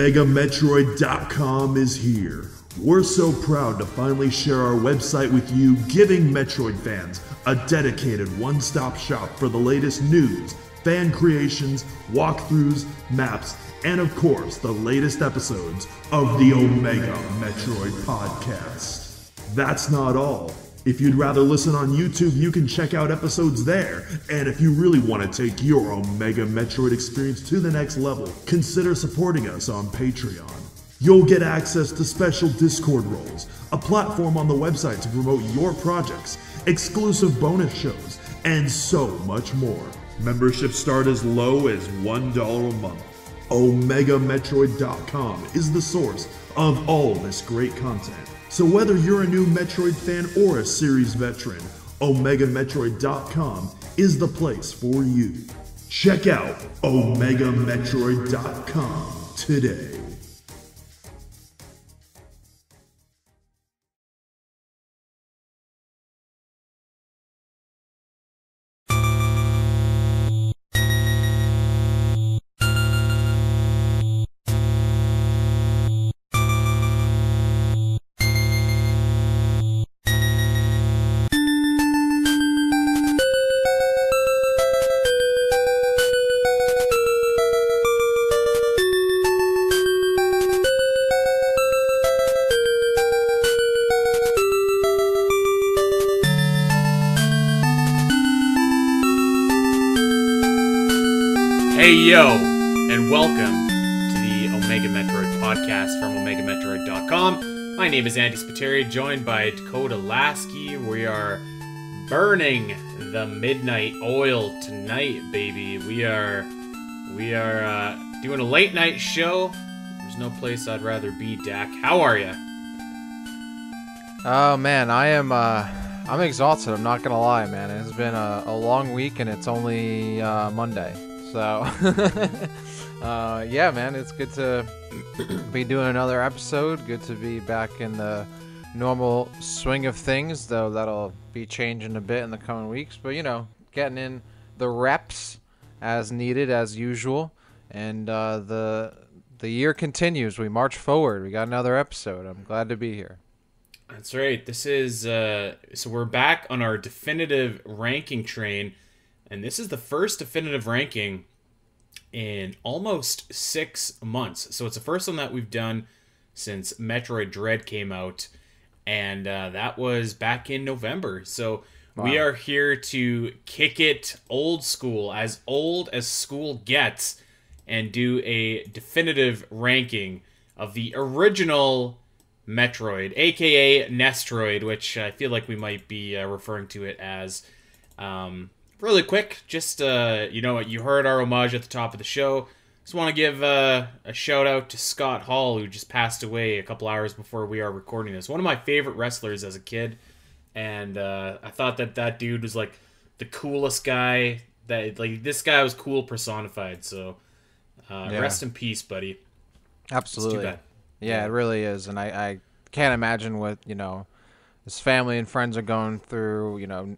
OmegaMetroid.com is here. We're so proud to finally share our website with you, giving Metroid fans a dedicated one-stop shop for the latest news, fan creations, walkthroughs, maps, and of course, the latest episodes of the Omega Metroid podcast. That's not all. If you'd rather listen on YouTube, you can check out episodes there. And if you really want to take your Omega Metroid experience to the next level, consider supporting us on Patreon. You'll get access to special Discord roles, a platform on the website to promote your projects, exclusive bonus shows, and so much more. Memberships start as low as $1 a month. OmegaMetroid.com is the source of all this great content. So whether you're a new Metroid fan or a series veteran, OmegaMetroid.com is the place for you. Check out OmegaMetroid.com today. Hey yo, and welcome to the Omega Metroid podcast from OmegaMetroid.com. My name is Andy Spiteri, joined by Dakota Lasky. We are burning the midnight oil tonight, baby. We are doing a late night show. There's no place I'd rather be, Dak. How are you? Oh man, I'm exhausted. I'm not gonna lie, man. It's been a long week, and it's only Monday. So, yeah, man, it's good to be doing another episode. Good to be back in the normal swing of things, though that'll be changing a bit in the coming weeks. But, you know, getting in the reps as needed, as usual. And the year continues. We march forward. We got another episode. I'm glad to be here. That's right. This is, so we're back on our definitive ranking train. And this is the first definitive ranking in almost 6 months. So it's the first one that we've done since Metroid Dread came out. And that was back in November. So wow. We are here to kick it old school as school gets, and do a definitive ranking of the original Metroid, aka Nestroid, which I feel like we might be referring to it as. Really quick, just, you heard our homage at the top of the show. Just want to give a shout out to Scott Hall, who just passed away a couple hours before we are recording this. One of my favorite wrestlers as a kid, and I thought that dude was, like, the coolest guy. This guy was cool personified, so rest in peace, buddy. Absolutely. It's too bad. Yeah, it really is, and I can't imagine what, his family and friends are going through,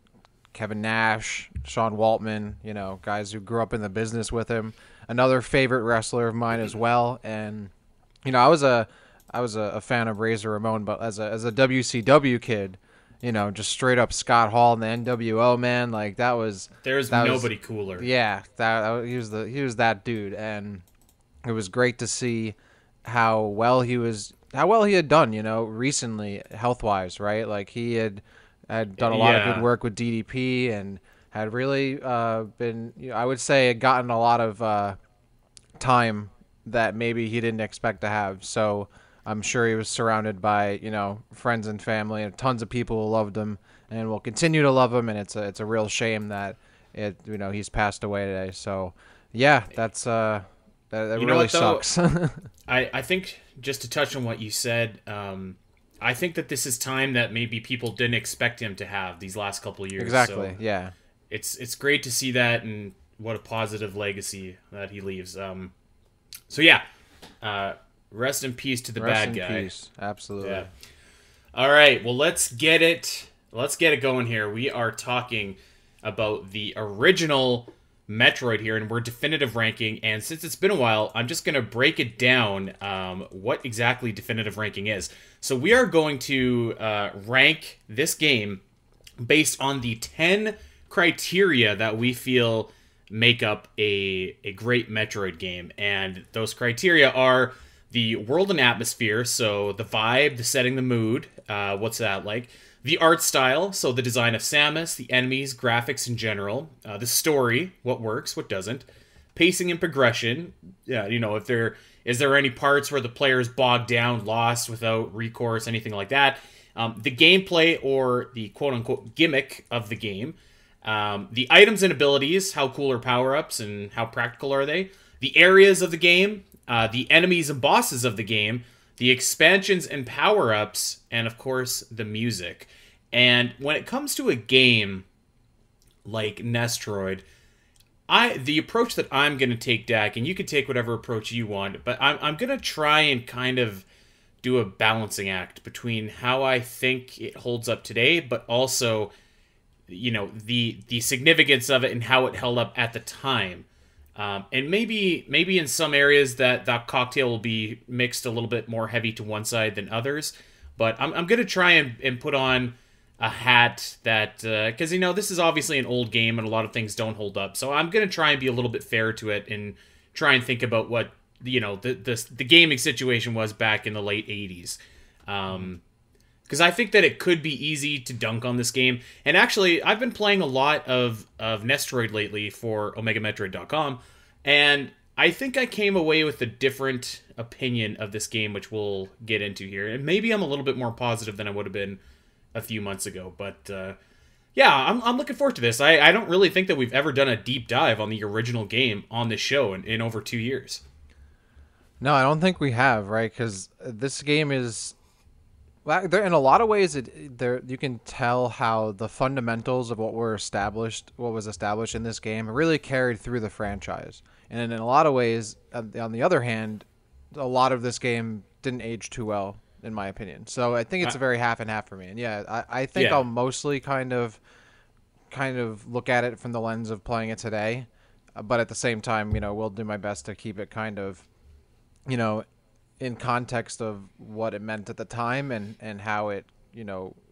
Kevin Nash, Sean Waltman, guys who grew up in the business with him. Another favorite wrestler of mine as well. And, I was a fan of Razor Ramon, but as a WCW kid, just straight up Scott Hall and the NWO, man, like there's nobody cooler. Yeah, he was that dude, and it was great to see how well he had done, recently health-wise, right? Like he had done a lot of good work with DDP and had really been, I would say, gotten a lot of time that maybe he didn't expect to have. So I'm sure he was surrounded by, friends and family and tons of people who loved him and will continue to love him. And it's a real shame that he's passed away today. So yeah, that really sucks. I think, just to touch on what you said, I think that this is time that maybe people didn't expect him to have these last couple of years. Exactly, so yeah. It's great to see that, and what a positive legacy that he leaves. So yeah, rest in peace to the bad guy. Rest in peace, absolutely. Yeah. All right, well, let's get it going here. We are talking about the original Metroid here, and we're definitive ranking. And since it's been a while, I'm just going to break it down what exactly definitive ranking is. So we are going to rank this game based on the 10 criteria that we feel make up a great Metroid game. And those criteria are the world and atmosphere, so the vibe, the setting, the mood, what's that like? The art style, so the design of Samus, the enemies, graphics in general. The story, what works, what doesn't. Pacing and progression, if is there any parts where the player is bogged down, lost, without recourse, anything like that. The gameplay, or the quote-unquote gimmick of the game. The items and abilities, how cool are power-ups and how practical are they. The areas of the game, the enemies and bosses of the game, the expansions and power-ups, and of course, the music. And when it comes to a game like Nestroid, the approach that I'm going to take, Dak, and you can take whatever approach you want, but I'm going to try and kind of do a balancing act between how I think it holds up today, but also, the significance of it and how it held up at the time. And maybe in some areas that cocktail will be mixed a little bit more heavy to one side than others. But I'm going to try and put on a hat that, because, this is obviously an old game and a lot of things don't hold up. So I'm going to try and be a little bit fair to it and try and think about what, the gaming situation was back in the late 80s. Because I think that it could be easy to dunk on this game. And actually, I've been playing a lot of Nestroid lately for OmegaMetroid.com, and I think I came away with a different opinion of this game, which we'll get into here. And maybe I'm a little bit more positive than I would have been a few months ago. But I'm looking forward to this. I don't really think that we've ever done a deep dive on the original game on this show in over 2 years. No, I don't think we have, right? Because this game is... Well, in a lot of ways, you can tell how the fundamentals of what was established in this game really carried through the franchise. And in a lot of ways, on the other hand, a lot of this game didn't age too well, in my opinion. So I think it's a very half and half for me. And I think I'll mostly kind of look at it from the lens of playing it today, but at the same time, we'll do my best to keep it kind of, in context of what it meant at the time and how it,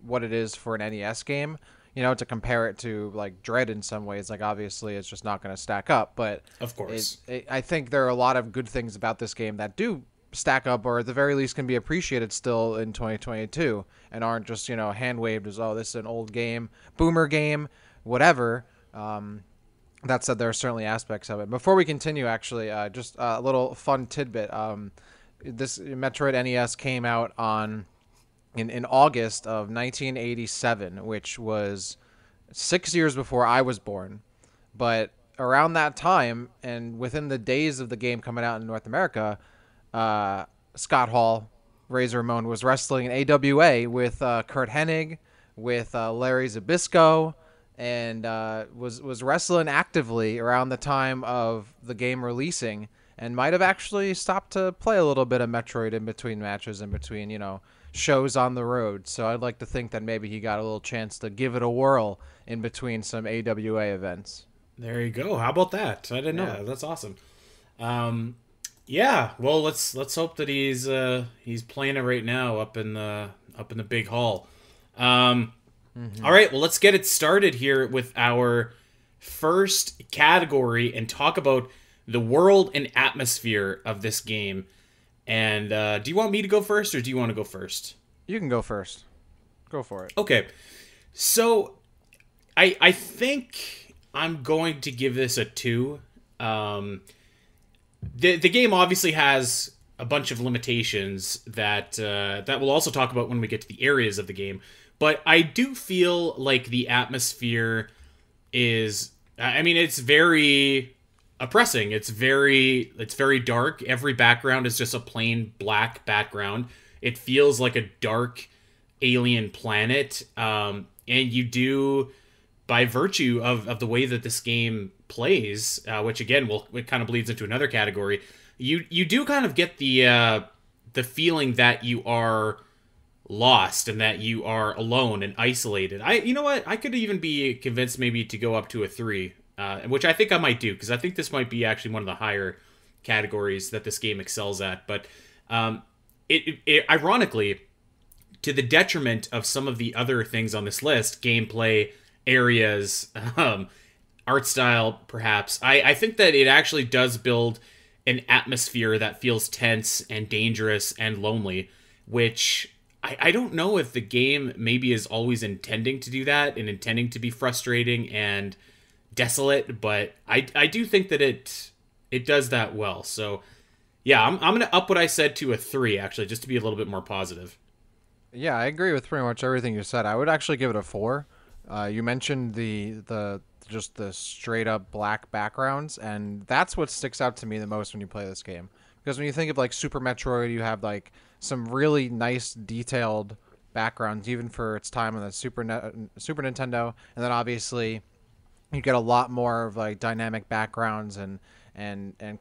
what it is for an NES game, to compare it to like Dread in some ways. Like, obviously it's just not going to stack up, but of course I think there are a lot of good things about this game that do stack up, or at the very least can be appreciated still in 2022 and aren't just, hand waved as, oh, this is an old game, boomer game, whatever. That said, there are certainly aspects of it. Before we continue, actually, just a little fun tidbit. This Metroid NES came out in August of 1987, which was 6 years before I was born. But around that time, and within the days of the game coming out in North America, Scott Hall, Razor Ramon, was wrestling in AWA with Kurt Hennig, with Larry Zbyszko, and was wrestling actively around the time of the game releasing. And might have actually stopped to play a little bit of Metroid in between matches, in between, shows on the road. So I'd like to think that maybe he got a little chance to give it a whirl in between some AWA events. There you go. How about that? I didn't know that. That's awesome. Well, let's hope that he's playing it right now up in the big hall. All right, well, let's get it started here with our first category and talk about the world and atmosphere of this game. And do you want me to go first, or do you want to go first? You can go first. Go for it. Okay. So I think I'm going to give this a 2. The game obviously has a bunch of limitations that we'll also talk about when we get to the areas of the game. But I do feel like the atmosphere is... it's very... oppressing. It's very dark. Every background is just a plain black background. It feels like a dark alien planet. And you do, by virtue of the way that this game plays, which again, it kind of bleeds into another category, you do kind of get the feeling that you are lost and that you are alone and isolated. You know what? I could even be convinced maybe to go up to a 3 which I think I might do because I think this might be actually one of the higher categories that this game excels at. But it ironically, to the detriment of some of the other things on this list, gameplay, areas, art style, perhaps, I think that it actually does build an atmosphere that feels tense and dangerous and lonely, which I don't know if the game maybe is always intending to do that and intending to be frustrating and desolate, but I do think that it does that well. So yeah, I'm going to up what I said to a 3, actually, just to be a little bit more positive. Yeah, I agree with pretty much everything you said. I would actually give it a 4. You mentioned the just the straight up black backgrounds, and that's what sticks out to me the most when you play this game. Because when you think of like Super Metroid, you have like some really nice detailed backgrounds, even for its time on the Super Nintendo, and then obviously you get a lot more of like dynamic backgrounds and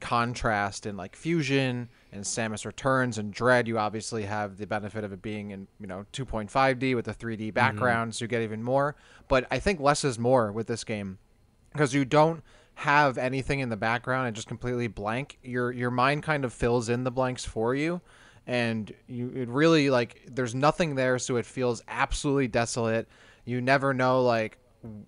contrast in like Fusion and Samus Returns and Dread. You obviously have the benefit of it being in 2.5D with the 3D background, so you get even more. But I think less is more with this game because you don't have anything in the background and just completely blank. Your mind kind of fills in the blanks for you, and it really like there's nothing there, so it feels absolutely desolate. You never know like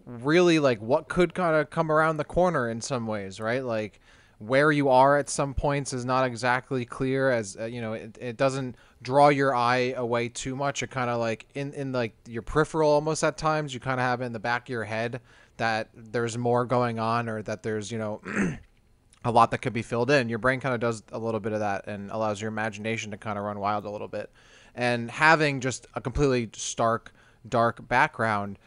really like what could kind of come around the corner in some ways, right? Like where you are at some points is not exactly clear, as it doesn't draw your eye away too much. It kind of like in like your peripheral almost at times, you kind of have in the back of your head that there's more going on, or that there's a lot that could be filled in. Your brain kind of does a little bit of that and allows your imagination to kind of run wild a little bit. And having just a completely stark dark background,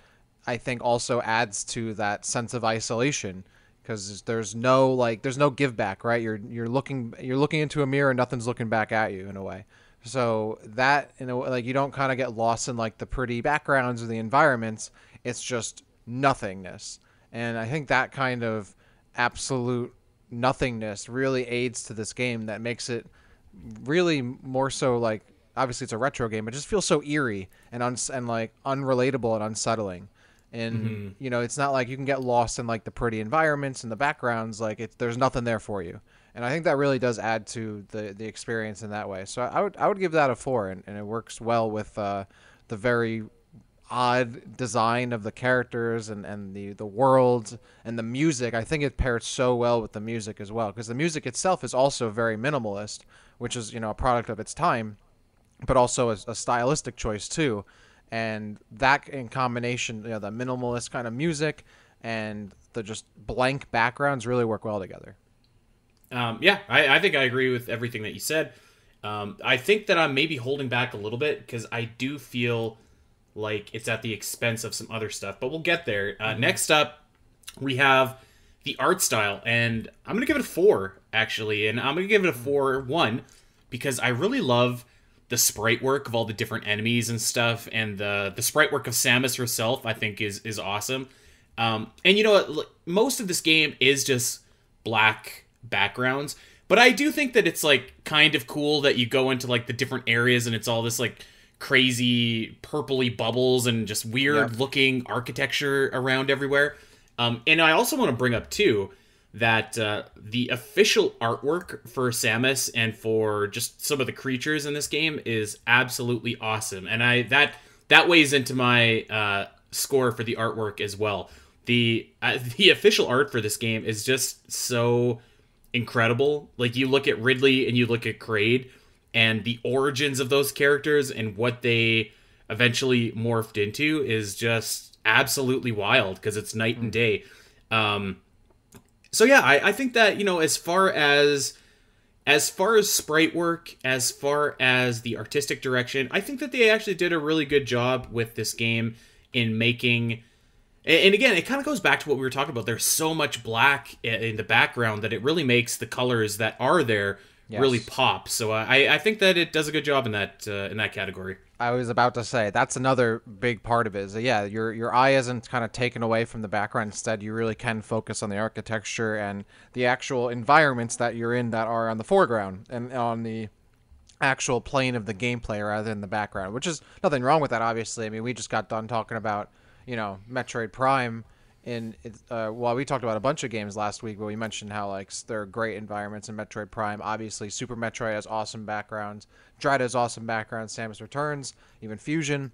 I think also adds to that sense of isolation, because there's no give back, right? You're looking into a mirror and nothing's looking back at you in a way. So that like you don't kind of get lost in like the pretty backgrounds or the environments. It's just nothingness. And I think that kind of absolute nothingness really aids to this game, that makes it really more so like, obviously it's a retro game, but it just feels so eerie and like unrelatable and unsettling. And it's not like you can get lost in like the pretty environments and the backgrounds. Like there's nothing there for you, and I think that really does add to the experience in that way. So I would give that a 4, and it works well with the very odd design of the characters and the world and the music. I think it pairs so well with the music as well, because the music itself is also very minimalist, which is a product of its time, but also a stylistic choice too. And that in combination, the minimalist kind of music and the just blank backgrounds really work well together. Yeah, I think I agree with everything that you said. I think that I'm maybe holding back a little bit because I do feel like it's at the expense of some other stuff, but we'll get there. Next up, we have the art style, and I'm going to give it a 4, actually, and I'm going to give it a 4-1 because I really love the sprite work of all the different enemies and stuff, and the sprite work of Samus herself, I think, is awesome. And you know what? Most of this game is just black backgrounds, but I do think that it's like kind of cool that you go into like the different areas and it's all this like crazy purpley bubbles and just weird looking architecture around everywhere. And I also want to bring up too that the official artwork for Samus and for just some of the creatures in this game is absolutely awesome, and that weighs into my score for the artwork as well. The official art for this game is just so incredible. Like you look at Ridley and you look at Kraid, and the origins of those characters and what they eventually morphed into is just absolutely wild because it's night and day. So yeah, I think that, as far as sprite work, as far as the artistic direction, I think that they actually did a really good job with this game in making, and again, it kind of goes back to what we were talking about. There's so much black in the background that it really makes the colors that are there really pop. So I think that it does a good job in that category. I was about to say that's another big part of it. Is that, your eye isn't kind of taken away from the background. Instead, you really can focus on the architecture and the actual environments that you're in that are on the foreground and on the actual plane of the gameplay rather than the background. Which is nothing wrong with that, obviously. I mean, we just got done talking about Metroid Prime well, we talked about a bunch of games last week, but we mentioned how like there are great environments in Metroid Prime. Obviously, Super Metroid has awesome backgrounds. Dread has awesome backgrounds. Samus Returns, even Fusion.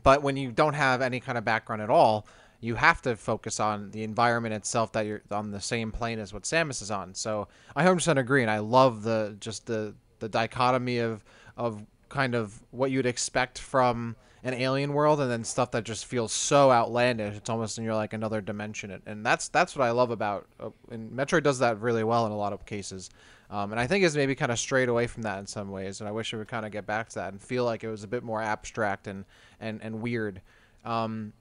But when you don't have any kind of background at all, you have to focus on the environment itself, that you're on the same plane as what Samus is on. So I 100% agree, and I love the dichotomy of kind of what you'd expect from an alien world, and then stuff that just feels so outlandish. It's almost in like another dimension, and that's what I love about. And Metroid does that really well in a lot of cases. And I think it's maybe kind of strayed away from that in some ways, and I wish it would kind of get back to that and feel like it was a bit more abstract and weird. I'm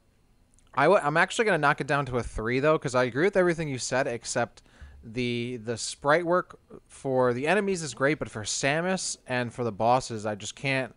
actually going to knock it down to a 3, though, because I agree with everything you said, except the sprite work for the enemies is great, but for Samus and for the bosses, I just can't,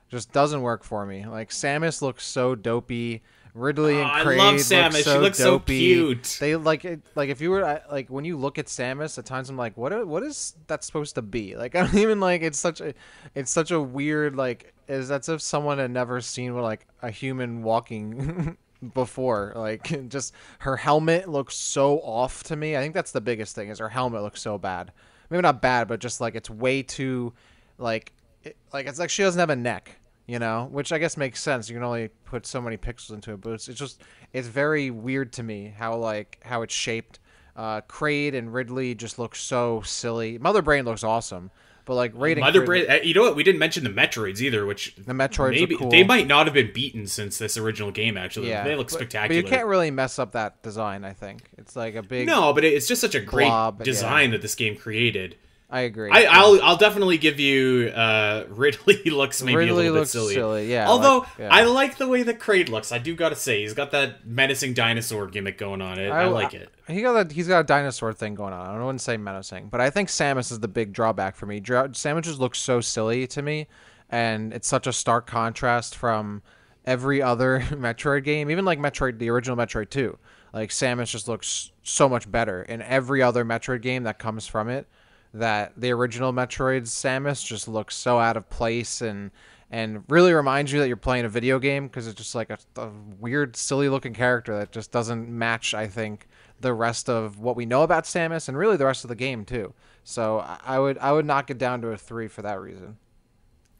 just doesn't work for me. Like, Samus looks so dopey. Ridley and Kraid I love Samus. Look so she looks dopey. so cute. They like if you were like, when you look at Samus, at times I'm like, what is that supposed to be? Like, I don't even like. It's such a weird, like, is as if someone had never seen like a human walking before. Like, just her helmet looks so off to me. I think that's the biggest thing, is her helmet looks so bad. Maybe not bad, but just like it's way too it's like she doesn't have a neck. You know, which I guess makes sense. You can only put so many pixels into it, but it's very weird to me how it's shaped. Kraid and Ridley just look so silly. Mother Brain looks awesome, but like Mother Brain. You know what? We didn't mention the Metroids either, which the Metroids maybe are cool. They might not have been beaten since this original game. Actually, they look spectacular. But you can't really mess up that design. I think it's like a big but it's just such a great blob, design that this game created. I agree. I'll definitely give you Ridley looks maybe a little bit silly. Yeah. Although I like the way that Kraid looks. I do gotta say he's got that menacing dinosaur gimmick going on. I like it. He's got a dinosaur thing going on. I wouldn't say menacing, but I think Samus is the big drawback for me. Samus just looks so silly to me, and it's such a stark contrast from every other Metroid game, even like Metroid, the original Metroid 2. Like, Samus just looks so much better in every other Metroid game that comes from it. That the original Metroid's Samus just looks so out of place and really reminds you that you're playing a video game, because it's just like a weird, silly looking character that just doesn't match, I think, the rest of what we know about Samus, and really the rest of the game too. So I would knock it down to a 3 for that reason.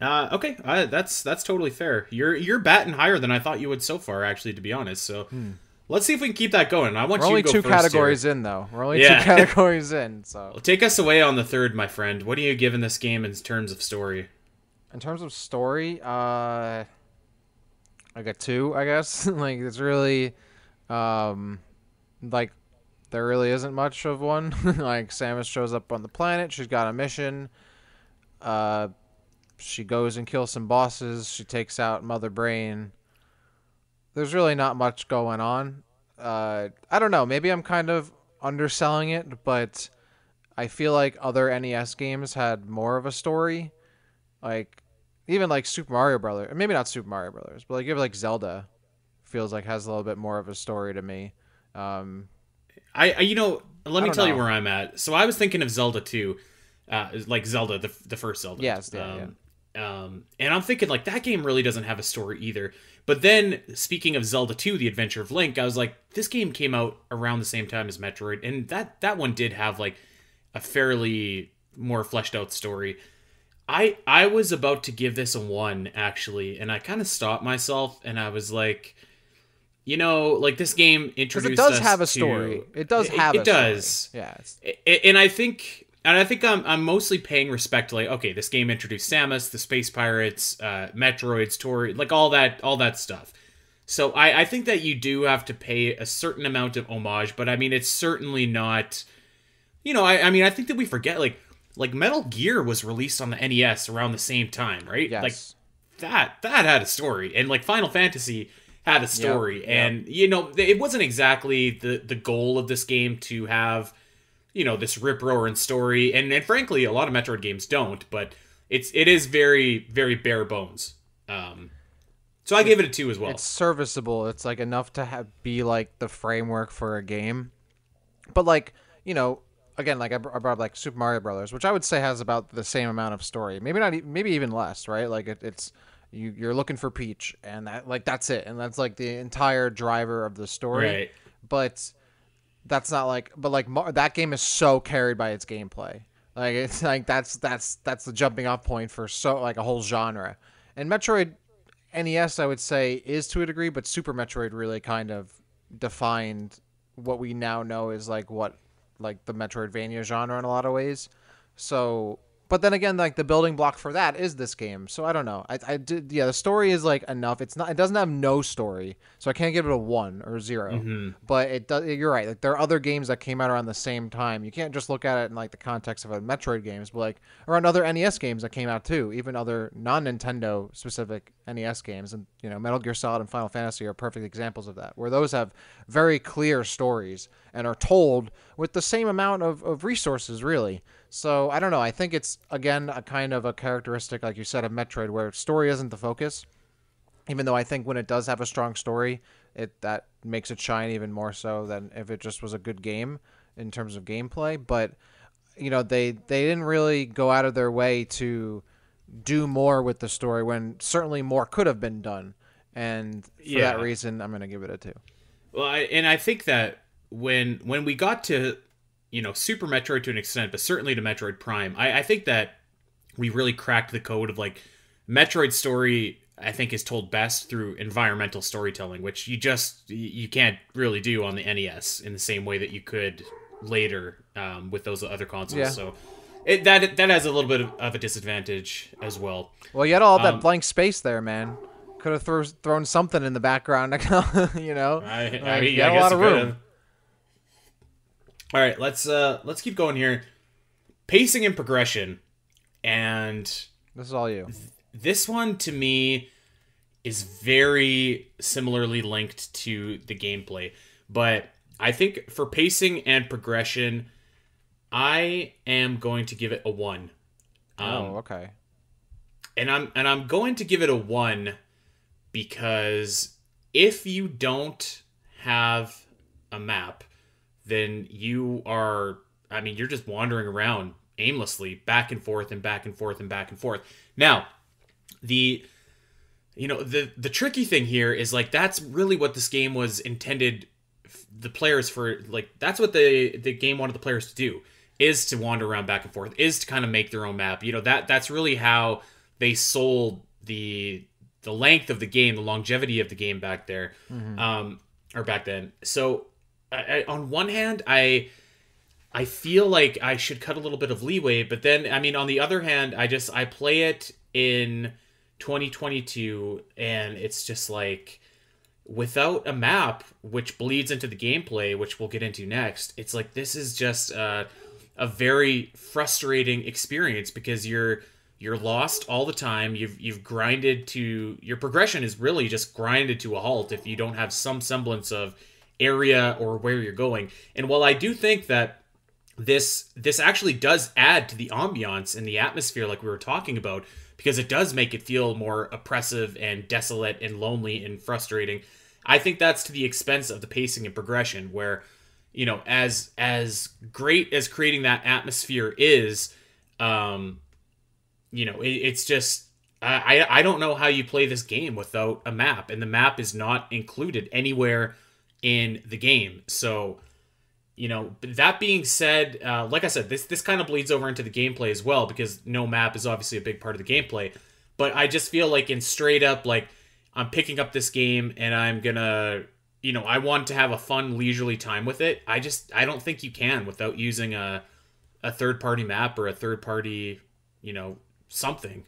Okay, that's totally fair. You're batting higher than I thought you would so far, actually, to be honest. So. Let's see if we can keep that going. I want We're you to go only two first categories here. in, though. We're only 2 categories in. So take us away on the third, my friend. What are you giving this game in terms of story? In terms of story, I got 2, I guess. Like, it's really, like, there really isn't much of one. Like, Samus shows up on the planet. She's got a mission. She goes and kills some bosses. She takes out Mother Brain. There's really not much going on. I don't know. Maybe I'm kind of underselling it, but I feel like other NES games had more of a story. Like, even like Super Mario Brothers. Maybe not Super Mario Brothers, but like you have like Zelda. Feels like has a little bit more of a story to me. Let me tell you where I'm at. So I was thinking of Zelda 2. Like Zelda, the first Zelda. Yes, yeah. And I'm thinking, like, that game really doesn't have a story either. But then, speaking of Zelda 2, The Adventure of Link, I was like, this game came out around the same time as Metroid, and that one did have, like, a fairly more fleshed out story. I was about to give this a 1, actually, and I kind of stopped myself, and I was like, you know, like, this game introduced us to... It does have a story. It does have a story. It does. Yeah. And I think I'm mostly paying respect to, like, okay, this game introduced Samus, the Space Pirates, Metroids, Tori, like all that stuff. So I think that you do have to pay a certain amount of homage, but I mean, it's certainly not, you know, I mean, I think that we forget, like Metal Gear was released on the NES around the same time, right? Yes. Like that had a story, and like Final Fantasy had a story, yep. And you know, it wasn't exactly the goal of this game to have, you know, this rip-roaring story, and frankly, a lot of Metroid games don't, but it is very, very bare bones. So I gave it a 2 as well. It's serviceable. It's like enough to be like the framework for a game, but like, you know, again, like I brought up like Super Mario Brothers, which I would say has about the same amount of story. Maybe not, maybe even less, right? Like it's you're looking for Peach, and that's it, and that's like the entire driver of the story. Right. but that's not like, but like that game is so carried by its gameplay. Like it's like that's the jumping off point for so like a whole genre. And Metroid NES, I would say, is to a degree, but Super Metroid really kind of defined what we now know is like the Metroidvania genre in a lot of ways. So, but then again, like the building block for that is this game. So I don't know. I did, yeah. The story is like enough. It's not. It doesn't have no story, so I can't give it a 1 or 0. Mm-hmm. But it does. You're right. Like there are other games that came out around the same time. You can't just look at it in like the context of a Metroid games, but like around other NES games that came out too. Even other non-Nintendo specific NES games, and Metal Gear Solid and Final Fantasy are perfect examples of that, where those have very clear stories and are told with the same amount of resources, really. So I don't know. I think it's again a kind of a characteristic, like you said, of Metroid, where story isn't the focus. Even though I think when it does have a strong story, that makes it shine even more so than if it just was a good game in terms of gameplay. But they didn't really go out of their way to do more with the story when certainly more could have been done. And for that reason, I'm going to give it a 2. Well, I think that when we got to Super Metroid to an extent, but certainly to Metroid Prime, I think that we really cracked the code of like Metroid story. I think is told best through environmental storytelling, which you can't really do on the NES in the same way that you could later with those other consoles. Yeah. So that has a little bit of a disadvantage as well. Well, you had all that blank space there, man. Could have thrown something in the background, I you got a lot of room. All right, let's keep going here. Pacing and progression, and this is all you. This one to me is very similarly linked to the gameplay, but I think for pacing and progression, I am going to give it a 1. Okay. And I'm going to give it a 1 because if you don't have a map, then you're just wandering around aimlessly, back and forth and back and forth and back and forth. Now, the tricky thing here is like that's really what this game was intended the players for. Like that's what the game wanted the players to do, is to wander around back and forth, is to kind of make their own map. That's really how they sold the length of the game, the longevity of the game back there, or back then. So on one hand, I feel like I should cut a little bit of leeway, but then on the other hand, I play it in 2022 and it's just like without a map, which bleeds into the gameplay, which we'll get into next. It's like this is just a very frustrating experience because you're lost all the time. You've grinded to your progression is really just grinded to a halt if you don't have some semblance of area or where you're going. And while I do think that this actually does add to the ambiance and the atmosphere like we were talking about, because it does make it feel more oppressive and desolate and lonely and frustrating, I think that's to the expense of the pacing and progression, where as great as creating that atmosphere is, it's just I don't know how you play this game without a map, and the map is not included anywhere in the game. So that being said, like I said, this kind of bleeds over into the gameplay as well, because no map is obviously a big part of the gameplay. But I just feel like in straight up, like I'm picking up this game and I'm gonna, I want to have a fun leisurely time with it. I don't think you can without using a third party map or a third party, something.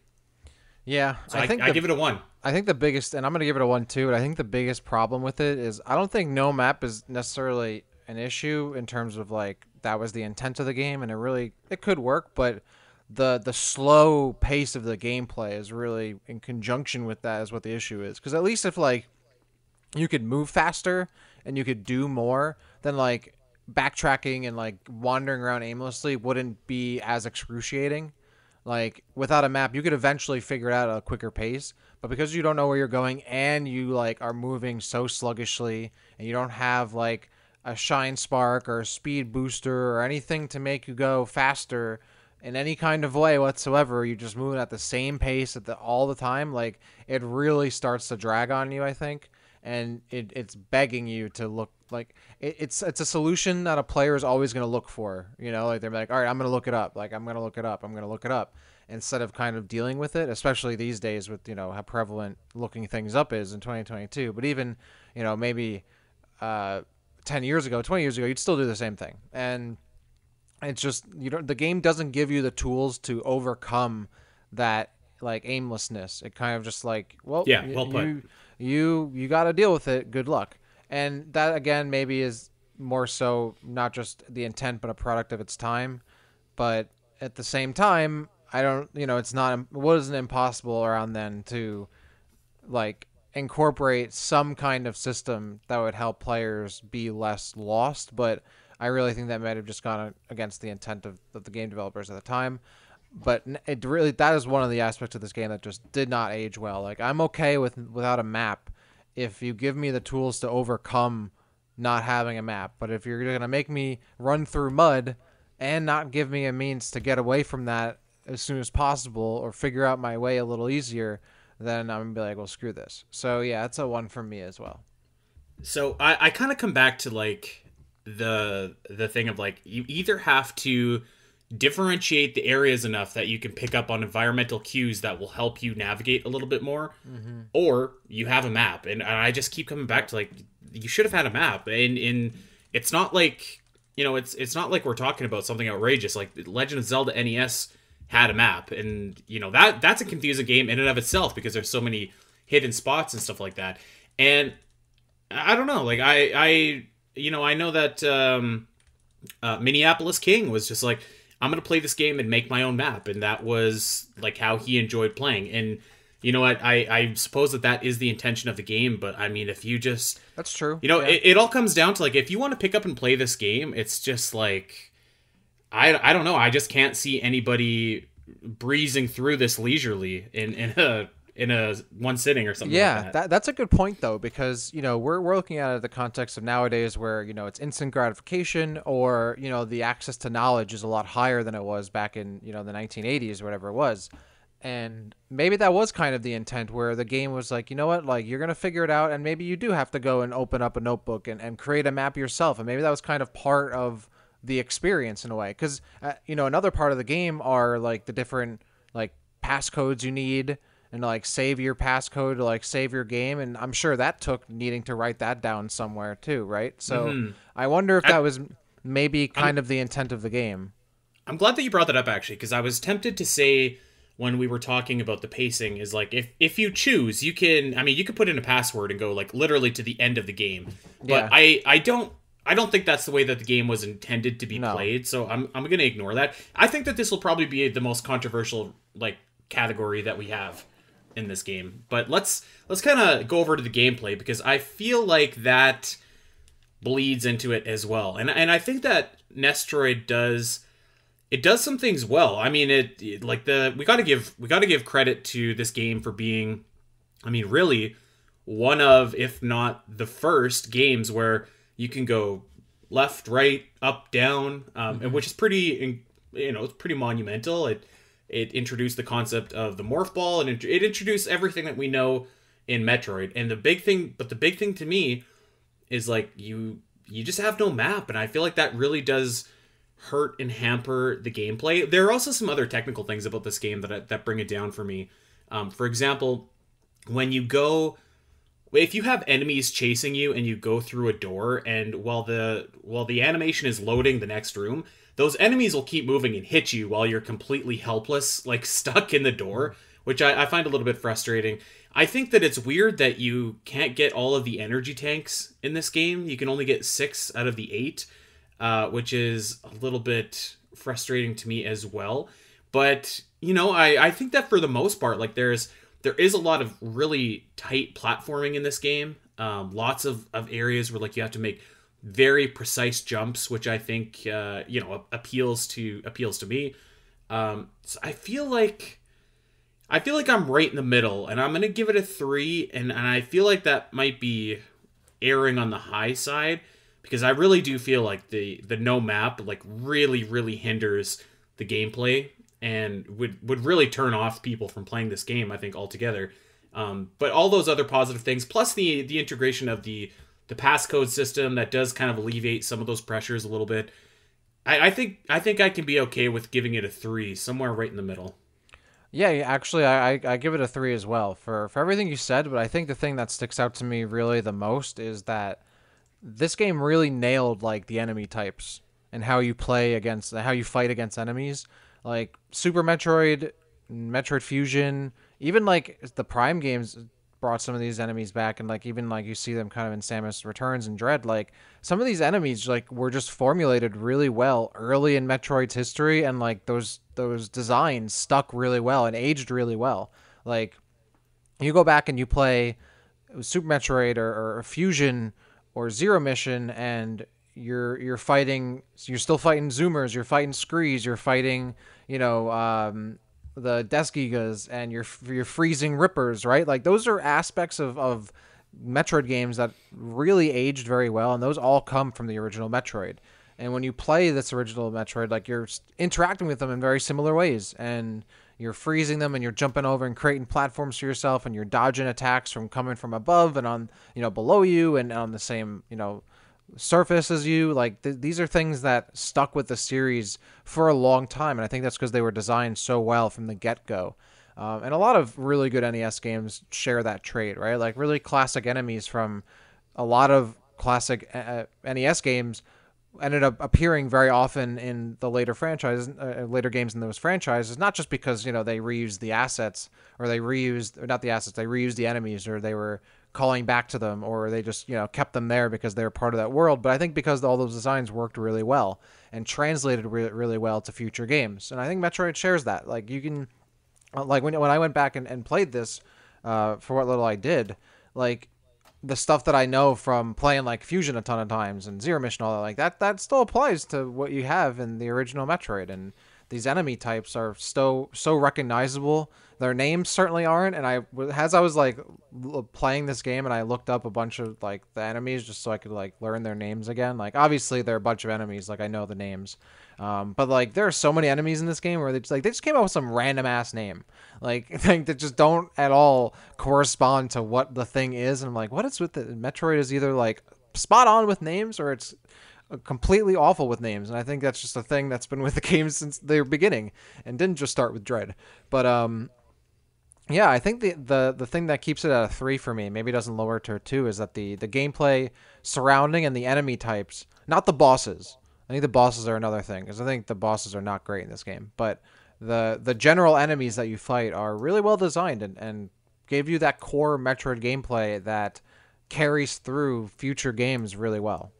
Yeah, so I give it a 1. I think the biggest, and I'm going to give it a 1 too, but I think the biggest problem with it is I don't think no map is necessarily an issue in terms of like that was the intent of the game, and it could work, but the slow pace of the gameplay is really in conjunction with that is what the issue is. Because at least if like you could move faster and you could do more, then like backtracking and like wandering around aimlessly wouldn't be as excruciating. Like without a map, you could eventually figure it out at a quicker pace, but because you don't know where you're going and you like are moving so sluggishly and you don't have like a shine spark or a speed booster or anything to make you go faster in any kind of way whatsoever, you're just moving at the same pace all the time. Like it really starts to drag on you, I think, and it's begging you to look like it's a solution that a player is always going to look for. You know, like they're like, all right, I'm going to look it up. Like I'm going to look it up. I'm going to look it up instead of kind of dealing with it, especially these days with how prevalent looking things up is in 2022. But even maybe 10 years ago, 20 years ago, you'd still do the same thing. And it's just the game doesn't give you the tools to overcome that like aimlessness. It kind of just like, well, yeah, well put. You got to deal with it. Good luck. And that again maybe is more so not just the intent but a product of its time. But at the same time, I don't, it wasn't impossible around then to like incorporate some kind of system that would help players be less lost. But I really think that might have just gone against the intent of the game developers at the time. But that is one of the aspects of this game that just did not age well. Like I'm okay without a map if you give me the tools to overcome not having a map. But if you're going to make me run through mud and not give me a means to get away from that as soon as possible or figure out my way a little easier, then I'm going to be like, well, screw this. So yeah, it's a 1 for me as well. So I kind of come back to like the thing of like, you either have to differentiate the areas enough that you can pick up on environmental cues that will help you navigate a little bit more, or you have a map. And I just keep coming back to like, you should have had a map. And it's not like, it's not like we're talking about something outrageous. Like Legend of Zelda NES had a map, and that's a confusing game in and of itself because there's so many hidden spots and stuff like that. And I don't know, like I know that Minneapolis King was just like, I'm going to play this game and make my own map. And that was like how he enjoyed playing. And you know what? I suppose that is the intention of the game. But I mean, if you just... That's true. It all comes down to like, if you want to pick up and play this game, it's just like, I don't know. I just can't see anybody breezing through this leisurely in a one sitting or something. Yeah, like that. That's a good point though, because we're looking at it the context of nowadays where it's instant gratification, or the access to knowledge is a lot higher than it was back in the 1980s or whatever it was. And maybe that was kind of the intent, where the game was like, like you're gonna figure it out, and maybe you do have to go and open up a notebook and create a map yourself, and maybe that was kind of part of the experience in a way, because another part of the game are like the different like passcodes you need, and to like save your passcode to like save your game. And I'm sure that took needing to write that down somewhere too, right? So I wonder if that was maybe kind of the intent of the game. I'm glad that you brought that up, actually, because I was tempted to say when we were talking about the pacing is like, if you choose, you can put in a password and go like literally to the end of the game. But yeah. I don't think that's the way that the game was intended to be played. So I'm going to ignore that. I think that this will probably be the most controversial like category that we have in this game. But let's kind of go over to the gameplay, because I feel like that bleeds into it as well. And I think that Nestroid does some things well. I mean, we got to give credit to this game for being, I mean, really one of, if not the first games where you can go left, right, up, down, and which is pretty, it's pretty monumental. It introduced the concept of the morph ball, and it introduced everything that we know in Metroid. And the big thing to me is like you just have no map, and I feel like that really does hurt and hamper the gameplay. There are also some other technical things about this game that bring it down for me. For example, if you have enemies chasing you and you go through a door, and while the animation is loading the next room, those enemies will keep moving and hit you while you're completely helpless, like stuck in the door, which I find a little bit frustrating. I think that it's weird that you can't get all of the energy tanks in this game. You can only get 6 out of the 8, which is a little bit frustrating to me as well. But, I think that for the most part, like there is a lot of really tight platforming in this game. Lots of areas where like you have to make very precise jumps, which I think appeals to me. So I feel like I'm right in the middle, and I'm gonna give it a 3, and I feel like that might be erring on the high side, because I really do feel like the no map like really hinders the gameplay and would really turn off people from playing this game, I think, altogether. But all those other positive things, plus the integration of the the passcode system that does kind of alleviate some of those pressures a little bit. I think I can be okay with giving it a 3, somewhere right in the middle. Yeah, actually, I give it a 3 as well for everything you said. But I think the thing that sticks out to me really the most is that this game really nailed like the enemy types and how you fight against enemies. Like Super Metroid, Metroid Fusion, even like the Prime games brought some of these enemies back, and like even like you see them kind of in Samus Returns and Dread. Like some of these enemies like were just formulated really well early in Metroid's history, and like those designs stuck really well and aged really well. Like you go back and you play Super Metroid or Fusion or Zero Mission, and you're still fighting Zoomers, you're fighting Screes, you're fighting the Deskigas, and you're freezing Rippers, right? Like those are aspects of Metroid games that really aged very well, and those all come from the original Metroid. And when you play this original Metroid, like you're interacting with them in very similar ways, and you're freezing them, and you're jumping over and creating platforms for yourself, and you're dodging attacks from coming from above and on, below you and on the same, surface as you. Like these are things that stuck with the series for a long time, and I think that's because they were designed so well from the get-go. And a lot of really good NES games share that trait, right? Like really classic enemies from a lot of classic NES games ended up appearing very often in the later games in those franchises, not just because, they reused the assets, or they reused the enemies, or they were calling back to them, or they just, kept them there because they were part of that world. But I think because all those designs worked really well and translated really well to future games. And I think Metroid shares that. Like you can, like when I went back and played this, for what little I did, like the stuff that I know from playing like Fusion a ton of times and Zero Mission, all that, like that still applies to what you have in the original Metroid. And these enemy types are so recognizable. Their names certainly aren't. And as I was like playing this game, and I looked up a bunch of like the enemies just so I could like learn their names again. Like obviously there are a bunch of enemies, like I know the names, but like there are so many enemies in this game where they just came up with some random ass name, like that just don't at all correspond to what the thing is. And I'm like, what is with the Metroid is either like spot on with names, or it's completely awful with names. And I think that's just a thing that's been with the game since their beginning, and didn't just start with Dread. But yeah, I think the thing that keeps it at a 3 for me, maybe doesn't lower it to a 2, is that the gameplay surrounding and the enemy types, not the bosses. I think the bosses are another thing, because I think the bosses are not great in this game. But the general enemies that you fight are really well designed, and gave you that core Metroid gameplay that carries through future games really well.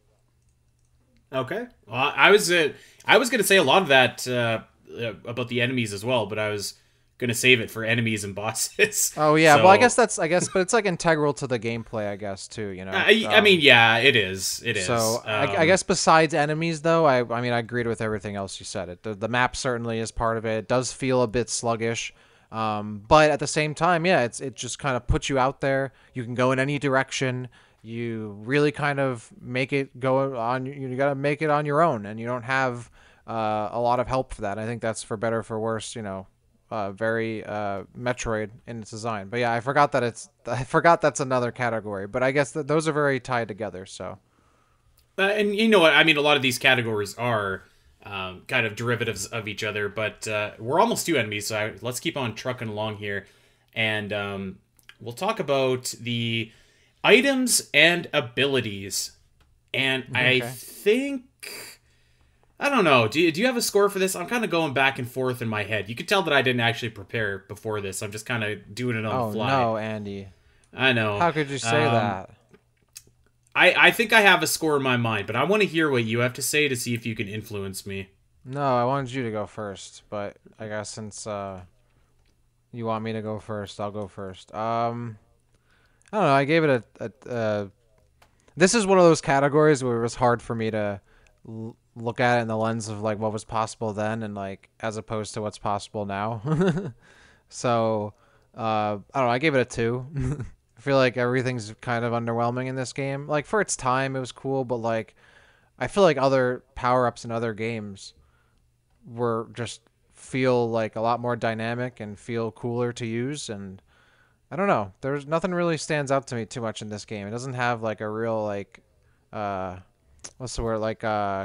Okay. Well, I was going to say a lot of that about the enemies as well, but I was going to save it for enemies and bosses. Oh yeah, well I guess, but it's like integral to the gameplay, I guess, too. I mean, yeah, it is. It is. So I guess besides enemies, though, I mean, I agreed with everything else you said. The map certainly is part of it. It does feel a bit sluggish. But at the same time, yeah, it just kind of puts you out there. You can go in any direction. You really kind of make it go on. You got to make it on your own, and you don't have a lot of help for that. I think that's for better or for worse. Very Metroid in its design. But yeah, I forgot that's another category. But I guess that those are very tied together. So. And you know what? I mean, a lot of these categories are kind of derivatives of each other, but we're almost to enemies, so let's keep on trucking along here. And we'll talk about the items and abilities. And okay. I think... I don't know. Do you have a score for this? I'm kind of going back and forth in my head. You could tell that I didn't actually prepare before this. I'm just kind of doing it on the fly. Oh, no, Andy. I know. How could you say that? I think I have a score in my mind, but I want to hear what you have to say to see if you can influence me. No, I wanted you to go first, but I guess since you want me to go first, I'll go first. I don't know. I gave it a this is one of those categories where it was hard for me to look at it in the lens of like what was possible then, and like as opposed to what's possible now. So I don't know. I gave it a 2. I feel like everything's kind of underwhelming in this game. Like for its time, it was cool, but like I feel like other power-ups in other games were just feel like a lot more dynamic and feel cooler to use. And I don't know. There's nothing really stands out to me too much in this game. It doesn't have like a real like what's the word, like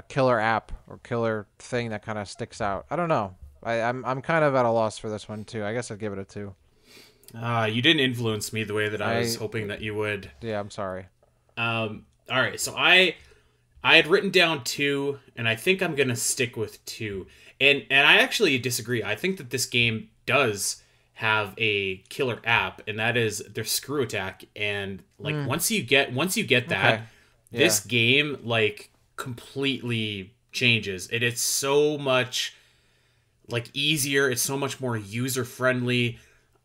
killer app or killer thing that kind of sticks out. I don't know. I'm kind of at a loss for this one too. I guess I'd give it a 2. You didn't influence me the way that I was hoping that you would. Yeah, I'm sorry. All right, so I had written down 2, and I think I'm gonna stick with 2. And I actually disagree. I think that this game does have a killer app, and that is their screw attack. And like once you get that, Okay. this game like completely changes. It is so much like easier. It's so much more user friendly.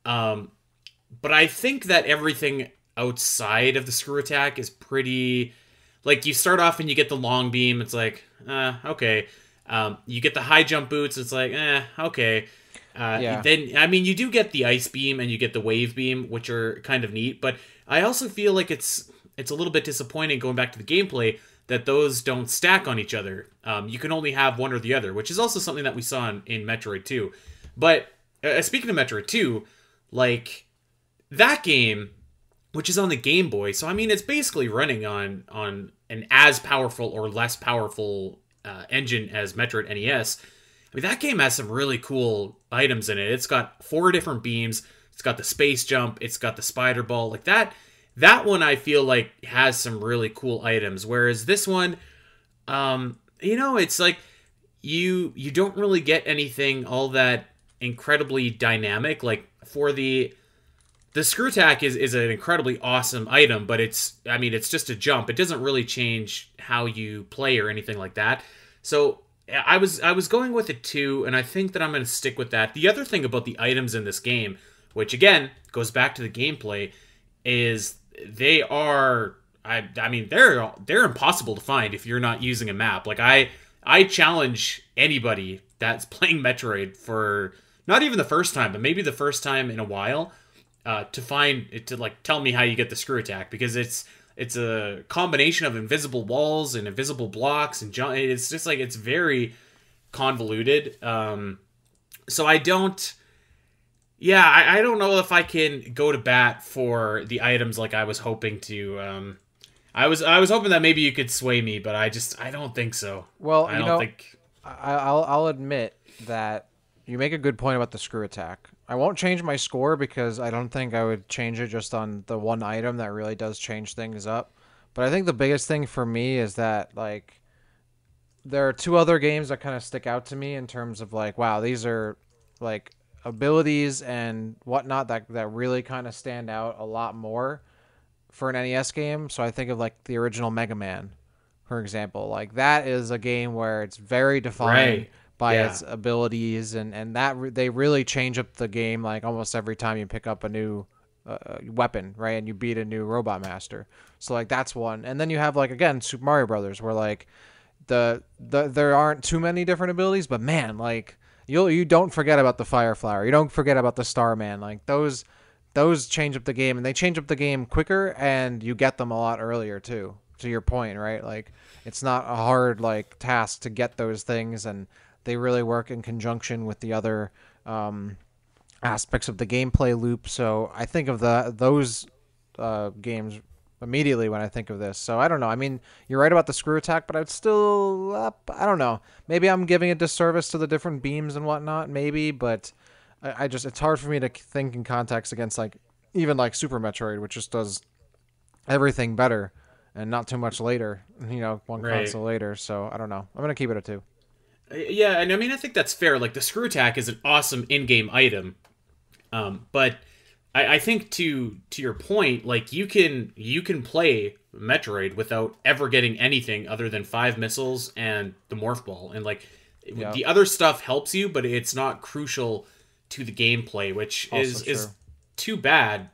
But I think that everything outside of the screw attack is pretty. Like, you start off and you get the long beam. It's like, okay. You get the high jump boots. It's like, okay. Yeah. Then, I mean, you do get the ice beam and you get the wave beam, which are kind of neat. But I also feel like it's a little bit disappointing, going back to the gameplay, that those don't stack on each other. You can only have one or the other, which is also something that we saw in Metroid 2. But speaking of Metroid 2, like, that game, which is on the Game Boy, so I mean, it's basically running on an as powerful or less powerful engine as Metroid NES. I mean, that game has some really cool items in it. It's got 4 different beams. It's got the space jump. It's got the spider ball. Like, that one I feel like has some really cool items. Whereas this one, it's like you don't really get anything all that incredibly dynamic. Like, for the screw attack is an incredibly awesome item, but it's just a jump. It doesn't really change how you play or anything like that. So I was going with it 2, and I think that I'm going to stick with that. The other thing about the items in this game, which again goes back to the gameplay, is they are they're impossible to find if you're not using a map. Like, I challenge anybody that's playing Metroid for not even the first time, but maybe the first time in a while, to like tell me how you get the screw attack, because it's a combination of invisible walls and invisible blocks and it's just like, it's very convoluted. So I don't know if I can go to bat for the items like I was hoping to. I was hoping that maybe you could sway me, but I don't think so. Well, I don't think. I'll admit that you make a good point about the screw attack. I won't change my score because I don't think I would change it just on the one item that really does change things up. But I think the biggest thing for me is that, like, there are 2 other games that kind of stick out to me in terms of, like, wow, these are like abilities and whatnot that really kind of stand out a lot more for an NES game. So I think of, like, the original Mega Man, for example. Like, that is a game where it's very defined. Right. By Yeah. its abilities, and that they really change up the game, like, almost every time you pick up a new weapon, right, and you beat a new robot master. So, like, that's one. And then you have, like, again, Super Mario Brothers, where, like, there aren't too many different abilities, but man, like, you don't forget about the Fire Flower, you don't forget about the Starman. Like, those change up the game, and they change up the game quicker, and you get them a lot earlier too. To your point, right? Like, it's not a hard, like, task to get those things, and they really work in conjunction with the other aspects of the gameplay loop. So I think of those games immediately when I think of this. So I don't know. I mean, you're right about the screw attack, but I would still, I don't know. Maybe I'm giving a disservice to the different beams and whatnot, maybe, but I just, it's hard for me to think in context against, like, even like Super Metroid, which just does everything better and not too much later, one Right. console later. So I don't know. I'm going to keep it a 2. Yeah, and I mean, I think that's fair. Like, the screw attack is an awesome in-game item, but I think to your point, like, you can play Metroid without ever getting anything other than 5 missiles and the morph ball, and, like, Yeah. the other stuff helps you, but it's not crucial to the gameplay, which Also is true. too bad.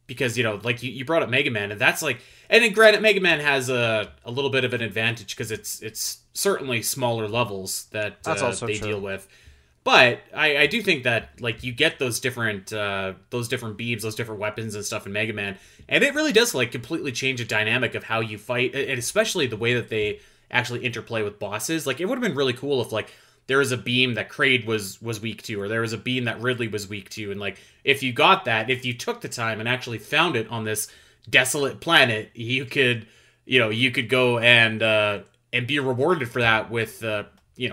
Because, like, you brought up Mega Man, and that's like, and then granted, Mega Man has a little bit of an advantage because it's certainly smaller levels that That's also they true. deal with. But I do think that, like, you get those different beams, those different weapons and stuff in Mega Man, and it really does, like, completely change the dynamic of how you fight, and especially the way that they actually interplay with bosses. Like, it would have been really cool if, like, there was a beam that Kraid was weak to, or there was a beam that Ridley was weak to, and, like, if you got that, if you took the time and actually found it on this desolate planet, you could you could go and be rewarded for that with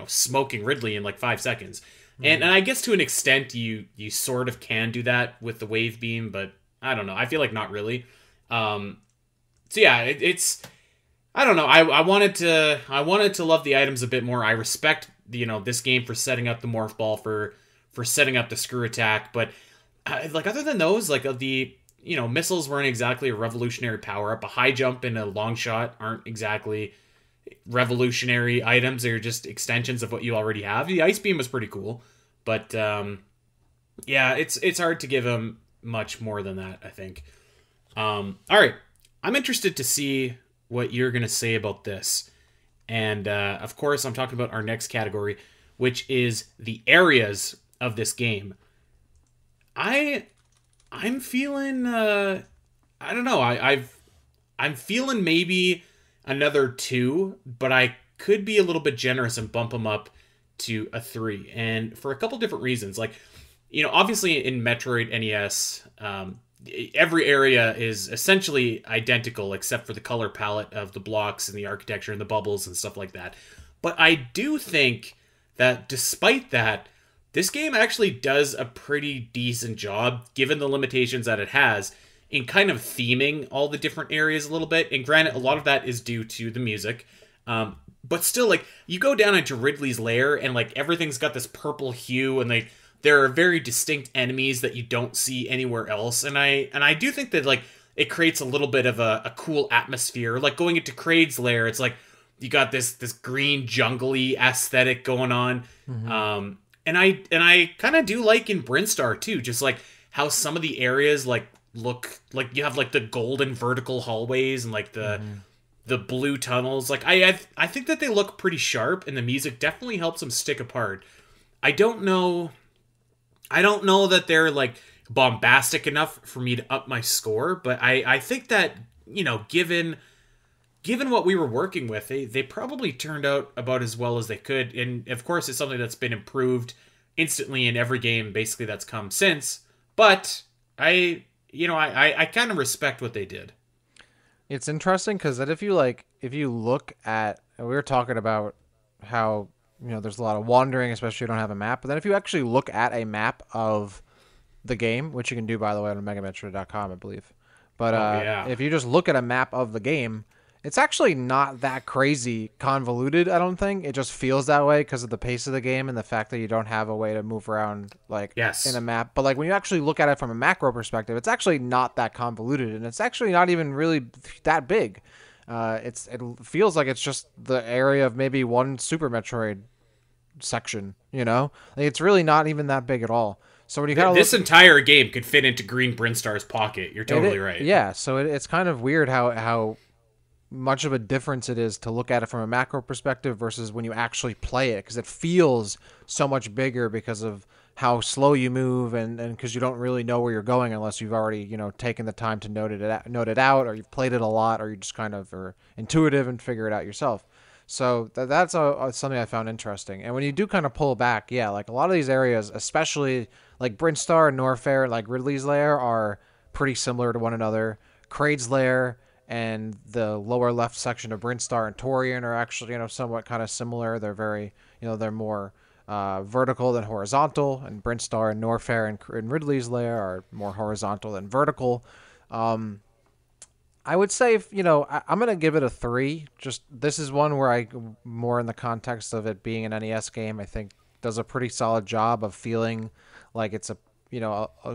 smoking Ridley in like 5 seconds. And I guess to an extent you sort of can do that with the wave beam, but I don't know. I feel like not really. So yeah, it's I don't know. I wanted to love the items a bit more. I respect this game for setting up the morph ball, for setting up the screw attack, but like other than those, like the missiles weren't exactly a revolutionary power up. A high jump and a long shot aren't exactly revolutionary items. They're just extensions of what you already have. The ice beam was pretty cool, but yeah, it's hard to give him much more than that, I think. All right, I'm interested to see what you're gonna say about this, and of course I'm talking about our next category, which is the areas of this game. I'm feeling I don't know, I'm feeling maybe another 2, but I could be a little bit generous and bump them up to a 3, and for a couple different reasons. Like, obviously in Metroid NES, every area is essentially identical except for the color palette of the blocks and the architecture and the bubbles and stuff like that. But I do think that despite that, this game actually does a pretty decent job, given the limitations that it has, in kind of theming all the different areas a little bit. And granted, a lot of that is due to the music. But still, like, you go down into Ridley's lair and like everything's got this purple hue, and there are very distinct enemies that you don't see anywhere else. And I do think that like it creates a little bit of a cool atmosphere. Like going into Kraid's lair, it's like you got this green jungly aesthetic going on. Mm-hmm. And I kind of do like in Brinstar too, just like how some of the areas like look like you have like the golden vertical hallways and like the blue tunnels. Like I think that they look pretty sharp, and the music definitely helps them stick apart. I don't know that they're like bombastic enough for me to up my score, but I think that given what we were working with, they probably turned out about as well as they could. And of course, it's something that's been improved instantly in every game basically that's come since. But I kind of respect what they did. It's interesting because that if you look at, we were talking about how there's a lot of wandering, especially if you don't have a map. But then if you actually look at a map of the game, which you can do by the way on megametroid.com, I believe. But if you just look at a map of the game, it's actually not that crazy convoluted, I don't think. It just feels that way because of the pace of the game and the fact that you don't have a way to move around in a map. But like when you actually look at it from a macro perspective, it's actually not that convoluted, and it's actually not even really that big. It feels like it's just the area of maybe one Super Metroid section, Like it's really not even that big at all. So when you this entire game could fit into Green Brinstar's pocket. You're totally right. Yeah, so it's kind of weird how much of a difference it is to look at it from a macro perspective versus when you actually play it, because it feels so much bigger because of how slow you move and because you don't really know where you're going unless you've already taken the time to note it out, or you've played it a lot, or you just kind of are intuitive and figure it out yourself. So that's something I found interesting. And when you do kind of pull back, yeah, like a lot of these areas, especially like Brinstar and Norfair, like Ridley's lair, are pretty similar to one another. Kraid's lair and the lower left section of Brinstar and Torian are actually, somewhat kind of similar. They're very, they're more vertical than horizontal, and Brinstar and Norfair and Ridley's lair are more horizontal than vertical. I would say, I'm going to give it a 3. Just this is one where I, more in the context of it being an NES game, I think does a pretty solid job of feeling like it's a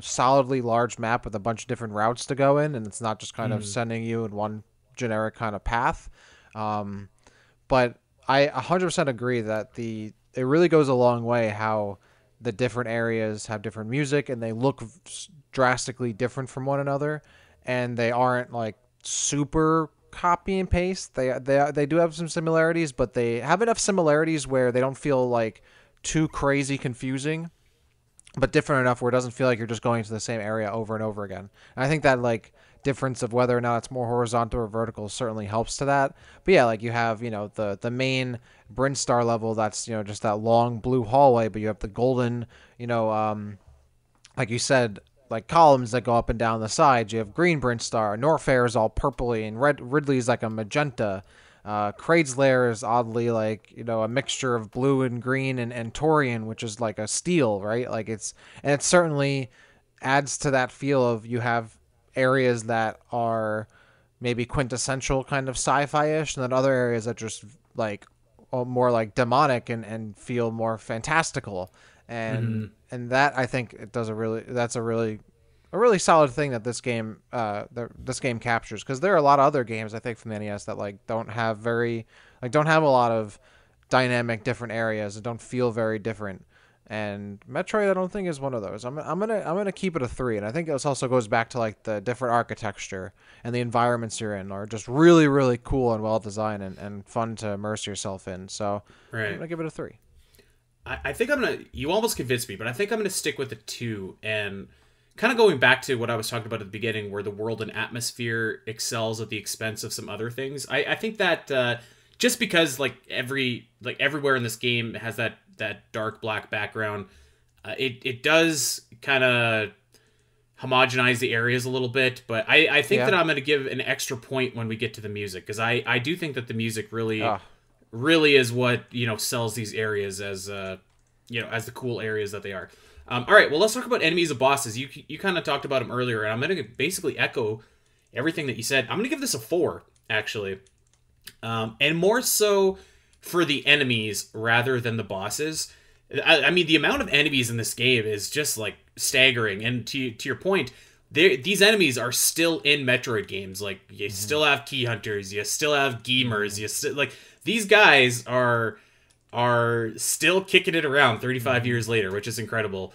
solidly large map with a bunch of different routes to go in, and it's not just kind of sending you in one generic kind of path. But I 100% agree that it really goes a long way how the different areas have different music, and they look drastically different from one another, and they aren't like super copy and paste. They do have some similarities, but they have enough similarities where they don't feel like too crazy confusing, but different enough where it doesn't feel like you're just going to the same area over and over again. And I think that like difference of whether or not it's more horizontal or vertical certainly helps to that. But yeah, like you have, the main Brinstar level that's, just that long blue hallway, but you have the golden, like you said, like columns that go up and down the sides. You have Green Brintstar, Norfair is all purpley, and Ridley's like a magenta. Kraid's lair is oddly like, you know, a mixture of blue and green, and Torian, which is like a steel, right? Like it certainly adds to that feel of you have areas that are maybe quintessential kind of sci-fi-ish, and then other areas that just like more like demonic and feel more fantastical. And that, I think, it does that's a really solid thing that this game captures, because there are a lot of other games I think from the NES that like don't have a lot of dynamic different areas and don't feel very different. And Metroid, I don't think, is one of those. I'm gonna keep it a 3, and I think this also goes back to like the different architecture and the environments you're in are just really, really cool and well designed and fun to immerse yourself in. So right. I'm gonna give it a 3. I think you almost convinced me, but I think I'm gonna stick with a 2, and kind of going back to what I was talking about at the beginning, where the world and atmosphere excels at the expense of some other things. I think that just because everywhere in this game has that dark black background, it does kind of homogenize the areas a little bit, but I think that I'm going to give an extra point when we get to the music, because I do think that the music really is what, you know, sells these areas as as the cool areas that they are. All right, well, let's talk about enemies and bosses. You kind of talked about them earlier, and I'm going to basically echo everything that you said. I'm going to give this a 4, actually, and more so for the enemies rather than the bosses. I mean, the amount of enemies in this game is just like staggering. And to your point, these enemies are still in Metroid games. Like, you still have key hunters, you still have gamers, these guys are still kicking it around 35 years later, which is incredible.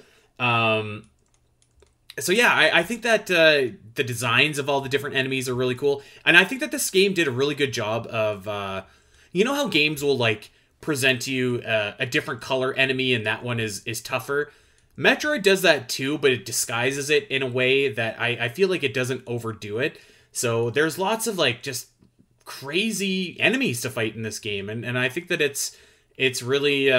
So yeah, I think that the designs of all the different enemies are really cool, and I think that this game did a really good job of you know how games will like present you a different color enemy, and that one is tougher. Metroid does that too, but it disguises it in a way that I feel like it doesn't overdo it. So there's lots of like just crazy enemies to fight in this game, and I think that it's really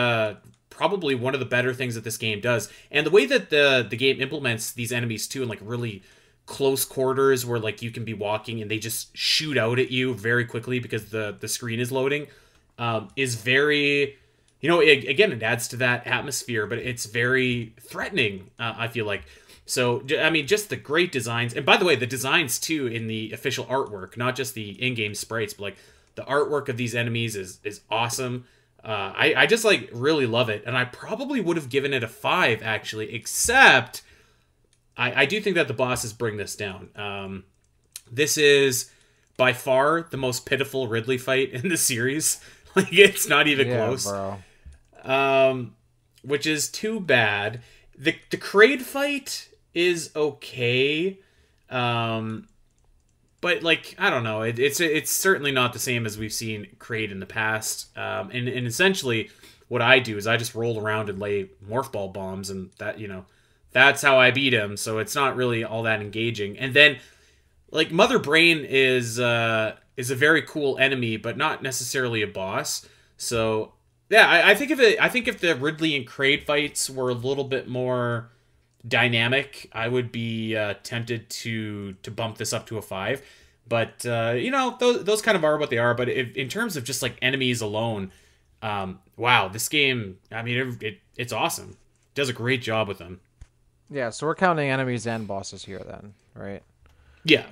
probably one of the better things that this game does. And the way that the game implements these enemies too, in like really close quarters, where like you can be walking and they just shoot out at you very quickly because the screen is loading, is very, you know, again, it adds to that atmosphere, but it's very threatening, I feel like. So, I mean, just the great designs. And by the way, the designs too in the official artwork, not just the in-game sprites, but like the artwork of these enemies is awesome. I just like really love it, and I probably would have given it a 5 actually, except I do think that the bosses bring this down. This is by far the most pitiful Ridley fight in the series. Like, it's not even close, bro. Which is too bad. The Kraid fight is okay, but like, I don't know, it's certainly not the same as we've seen Kraid in the past. And essentially, what I do is I just roll around and lay morph ball bombs, and that, you know, that's how I beat him. So it's not really all that engaging. And then, like, Mother Brain is a very cool enemy, but not necessarily a boss. So yeah, I think if the Ridley and Kraid fights were a little bit more dynamic, I would be tempted to bump this up to a 5. But you know, those kind of are what they are. But in terms of just like enemies alone, wow, this game, I mean, it's awesome. It does a great job with them. Yeah, so we're counting enemies and bosses here then, right? Yeah.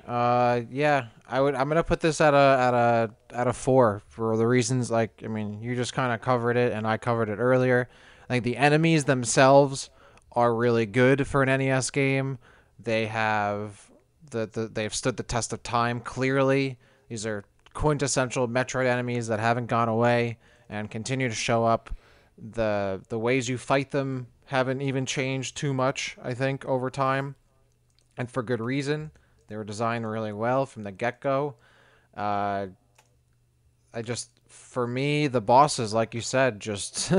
Yeah, I'm gonna put this at a 4 for the reasons, like, I mean, you just kind of covered it and I covered it earlier. I think the enemies themselves are really good for an NES game. They have they've stood the test of time clearly. These are quintessential Metroid enemies that haven't gone away and continue to show up. The ways you fight them haven't even changed too much, I think, over time, and for good reason. They were designed really well from the get-go. For me, the bosses, like you said, just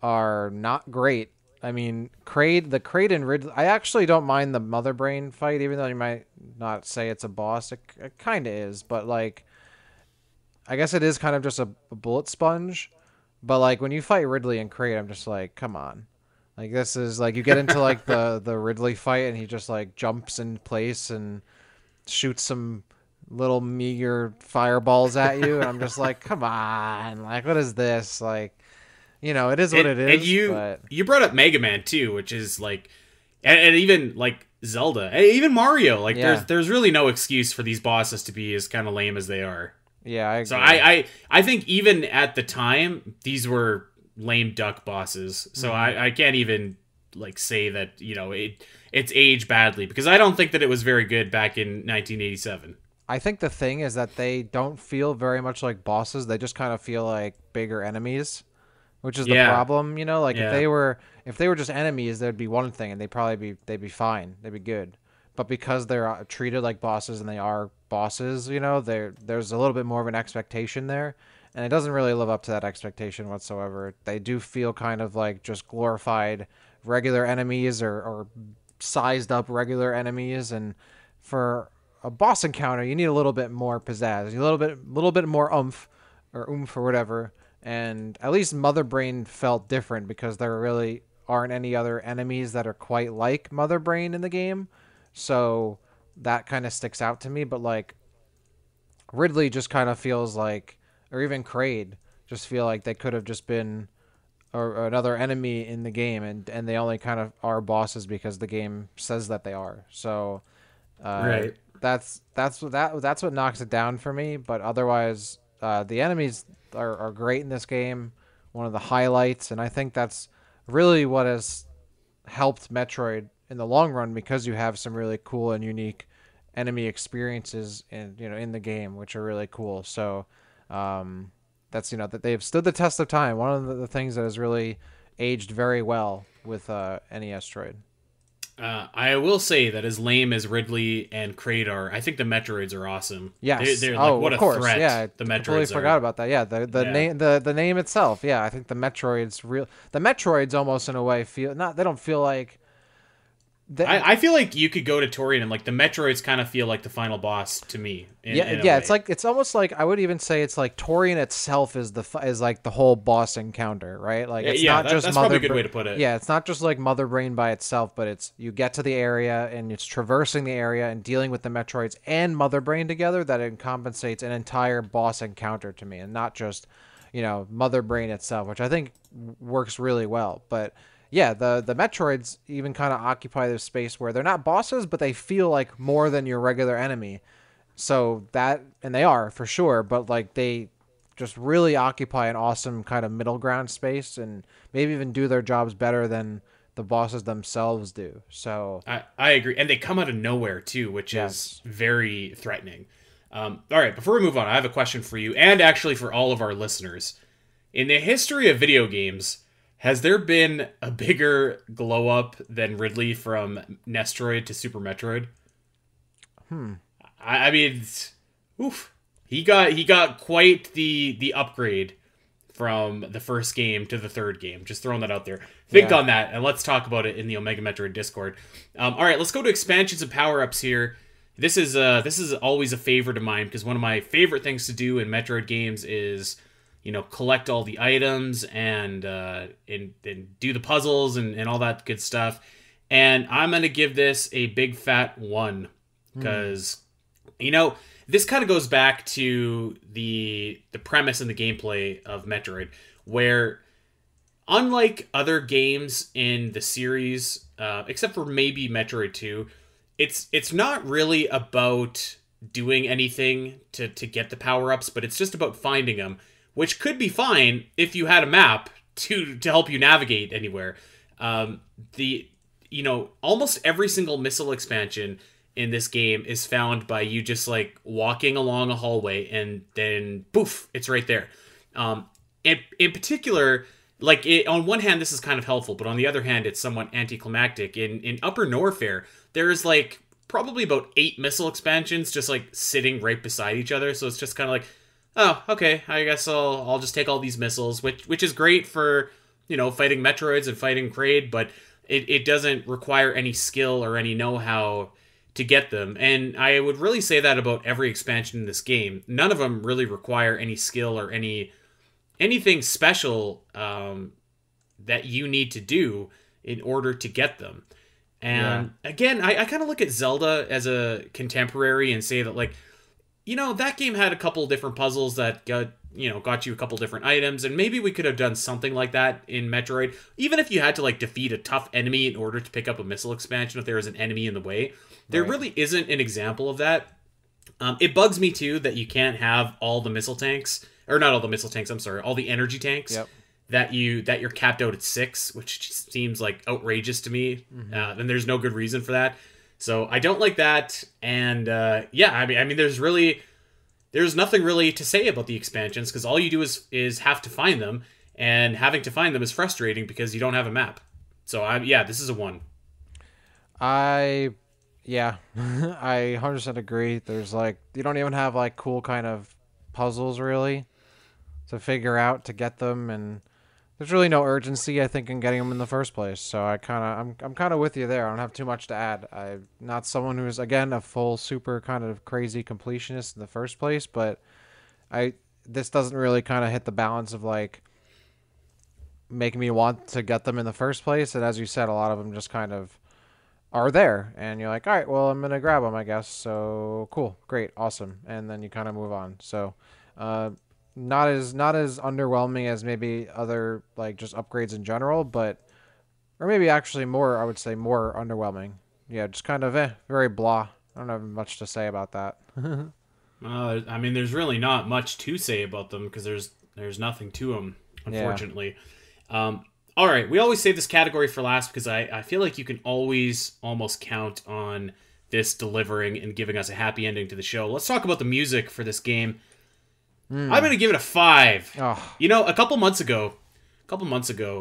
are not great. I mean, the Kraid and Ridley, I actually don't mind the Mother Brain fight, even though you might not say it's a boss. It kind of is, but like, I guess it is kind of just a bullet sponge. But like, when you fight Ridley and Kraid, I'm just like, come on. Like this is like you get into like the Ridley fight and he just like jumps in place and shoots some little meager fireballs at you, and I'm just like, come on, like what is this? Like, it is what it is. And but you brought up Mega Man too, which is like, and even like Zelda, and even Mario. Like there's really no excuse for these bosses to be as kind of lame as they are. Yeah, I agree. So I think even at the time these were lame duck bosses. So I can't even like say that it's aged badly, because I don't think that it was very good back in 1987. I think the thing is that they don't feel very much like bosses. They just kind of feel like bigger enemies, which is the problem. Like if they were just enemies, there'd be one thing, and they'd be fine, they'd be good. But because they're treated like bosses and they are bosses, there's a little bit more of an expectation there, and it doesn't really live up to that expectation whatsoever. They do feel kind of like just glorified regular enemies or sized up regular enemies, and for a boss encounter, you need a little bit more pizzazz, a little bit more oomph or whatever. And at least Mother Brain felt different, because there really aren't any other enemies that are quite like Mother Brain in the game. So that kind of sticks out to me. But like Ridley just kind of feels like, or even Kraid just feel like they could have just been or another enemy in the game, and they only kind of are bosses because the game says that they are. So Right. That's what knocks it down for me. But otherwise, the enemies are great in this game. One of the highlights, and I think that's really what has helped Metroid in the long run, because you have some really cool and unique enemy experiences in the game, which are really cool. So that's that they've stood the test of time. One of the things that has really aged very well with NES Troid. I will say that as lame as Ridley and Kraid are, I think the Metroids are awesome. Yes, they're like, what of a course. threat. Yeah, the I completely Metroids forgot are. about that. Yeah, the name itself. Yeah, I think the Metroids almost in a way they don't feel like. I feel like you could go to Torian and like the Metroids kind of feel like the final boss to me. In a way. It's almost like, I would even say it's like Torian itself is like the whole boss encounter, right? Like it's not just that's Mother probably a good way to put it. Yeah, it's not just like Mother Brain by itself, but it's you get to the area and it's traversing the area and dealing with the Metroids and Mother Brain together that it compensates an entire boss encounter to me, and not just Mother Brain itself, which I think works really well. But yeah, the Metroids even kind of occupy this space where they're not bosses, but they feel like more than your regular enemy. So and they are for sure, but like they just really occupy an awesome kind of middle ground space, and maybe even do their jobs better than the bosses themselves do. So I agree, and they come out of nowhere too, which is very threatening. All right, before we move on, I have a question for you, and actually for all of our listeners. In the history of video games, has there been a bigger glow up than Ridley from Nestroid to Super Metroid? I mean, oof. He got quite the upgrade from the first game to the third game. Just throwing that out there. Think on that, and let's talk about it in the Omega Metroid Discord. All right, let's go to expansions and power-ups here. This is always a favorite of mine, because one of my favorite things to do in Metroid games is collect all the items and do the puzzles and all that good stuff. And I'm going to give this a big fat 1, because, this kind of goes back to the premise and the gameplay of Metroid, where unlike other games in the series, except for maybe Metroid 2, it's not really about doing anything to get the power-ups, but it's just about finding them, which could be fine if you had a map to help you navigate anywhere. Almost every single missile expansion in this game is found by you just like walking along a hallway, and then poof, it's right there. In particular, like on one hand, this is kind of helpful, but on the other hand, it's somewhat anticlimactic. In Upper Norfair, there's like probably about 8 missile expansions just like sitting right beside each other. So it's just kind of like, oh, okay, I guess I'll just take all these missiles, which is great for, fighting Metroids and fighting Kraid, but it doesn't require any skill or any know-how to get them. And I would really say that about every expansion in this game. None of them really require any skill or anything special that you need to do. in order to get them. And again, I kind of look at Zelda as a contemporary and say that, like, that game had a couple different puzzles that got you a couple different items, and maybe we could have done something like that in Metroid. Even if you had to, like, defeat a tough enemy in order to pick up a missile expansion if there was an enemy in the way. There really isn't an example of that. It bugs me, too, that you can't have all the missile tanks, or not all the missile tanks, I'm sorry, all the energy tanks. Yep. That you're capped out at 6, which just seems like outrageous to me. And there's no good reason for that. So I don't like that. And I mean, there's nothing really to say about the expansions, because all you do is have to find them, and having to find them is frustrating because you don't have a map. So this is a 1. I 100% agree. There's like, you don't even have like cool kind of puzzles really to figure out to get them, and there's really no urgency, I think, in getting them in the first place. So I'm kind of with you there. I don't have too much to add. I'm not someone who's, again, a full super kind of crazy completionist in the first place, but this doesn't really kind of hit the balance of like making me want to get them in the first place. And as you said, a lot of them just kind of are there, and you're like, all right, well, I'm gonna grab them, I guess. So cool, great, awesome, and then you kind of move on. So not as underwhelming as maybe other, like, just upgrades in general, or maybe actually more, I would say more underwhelming. Yeah, just kind of very blah. I don't have much to say about that. I mean, there's really not much to say about them because there's nothing to them, unfortunately. Yeah. All right, we always save this category for last because I feel like you can always almost count on this delivering and giving us a happy ending to the show. Let's talk about the music for this game. I'm going to give it a 5. Oh. A couple months ago,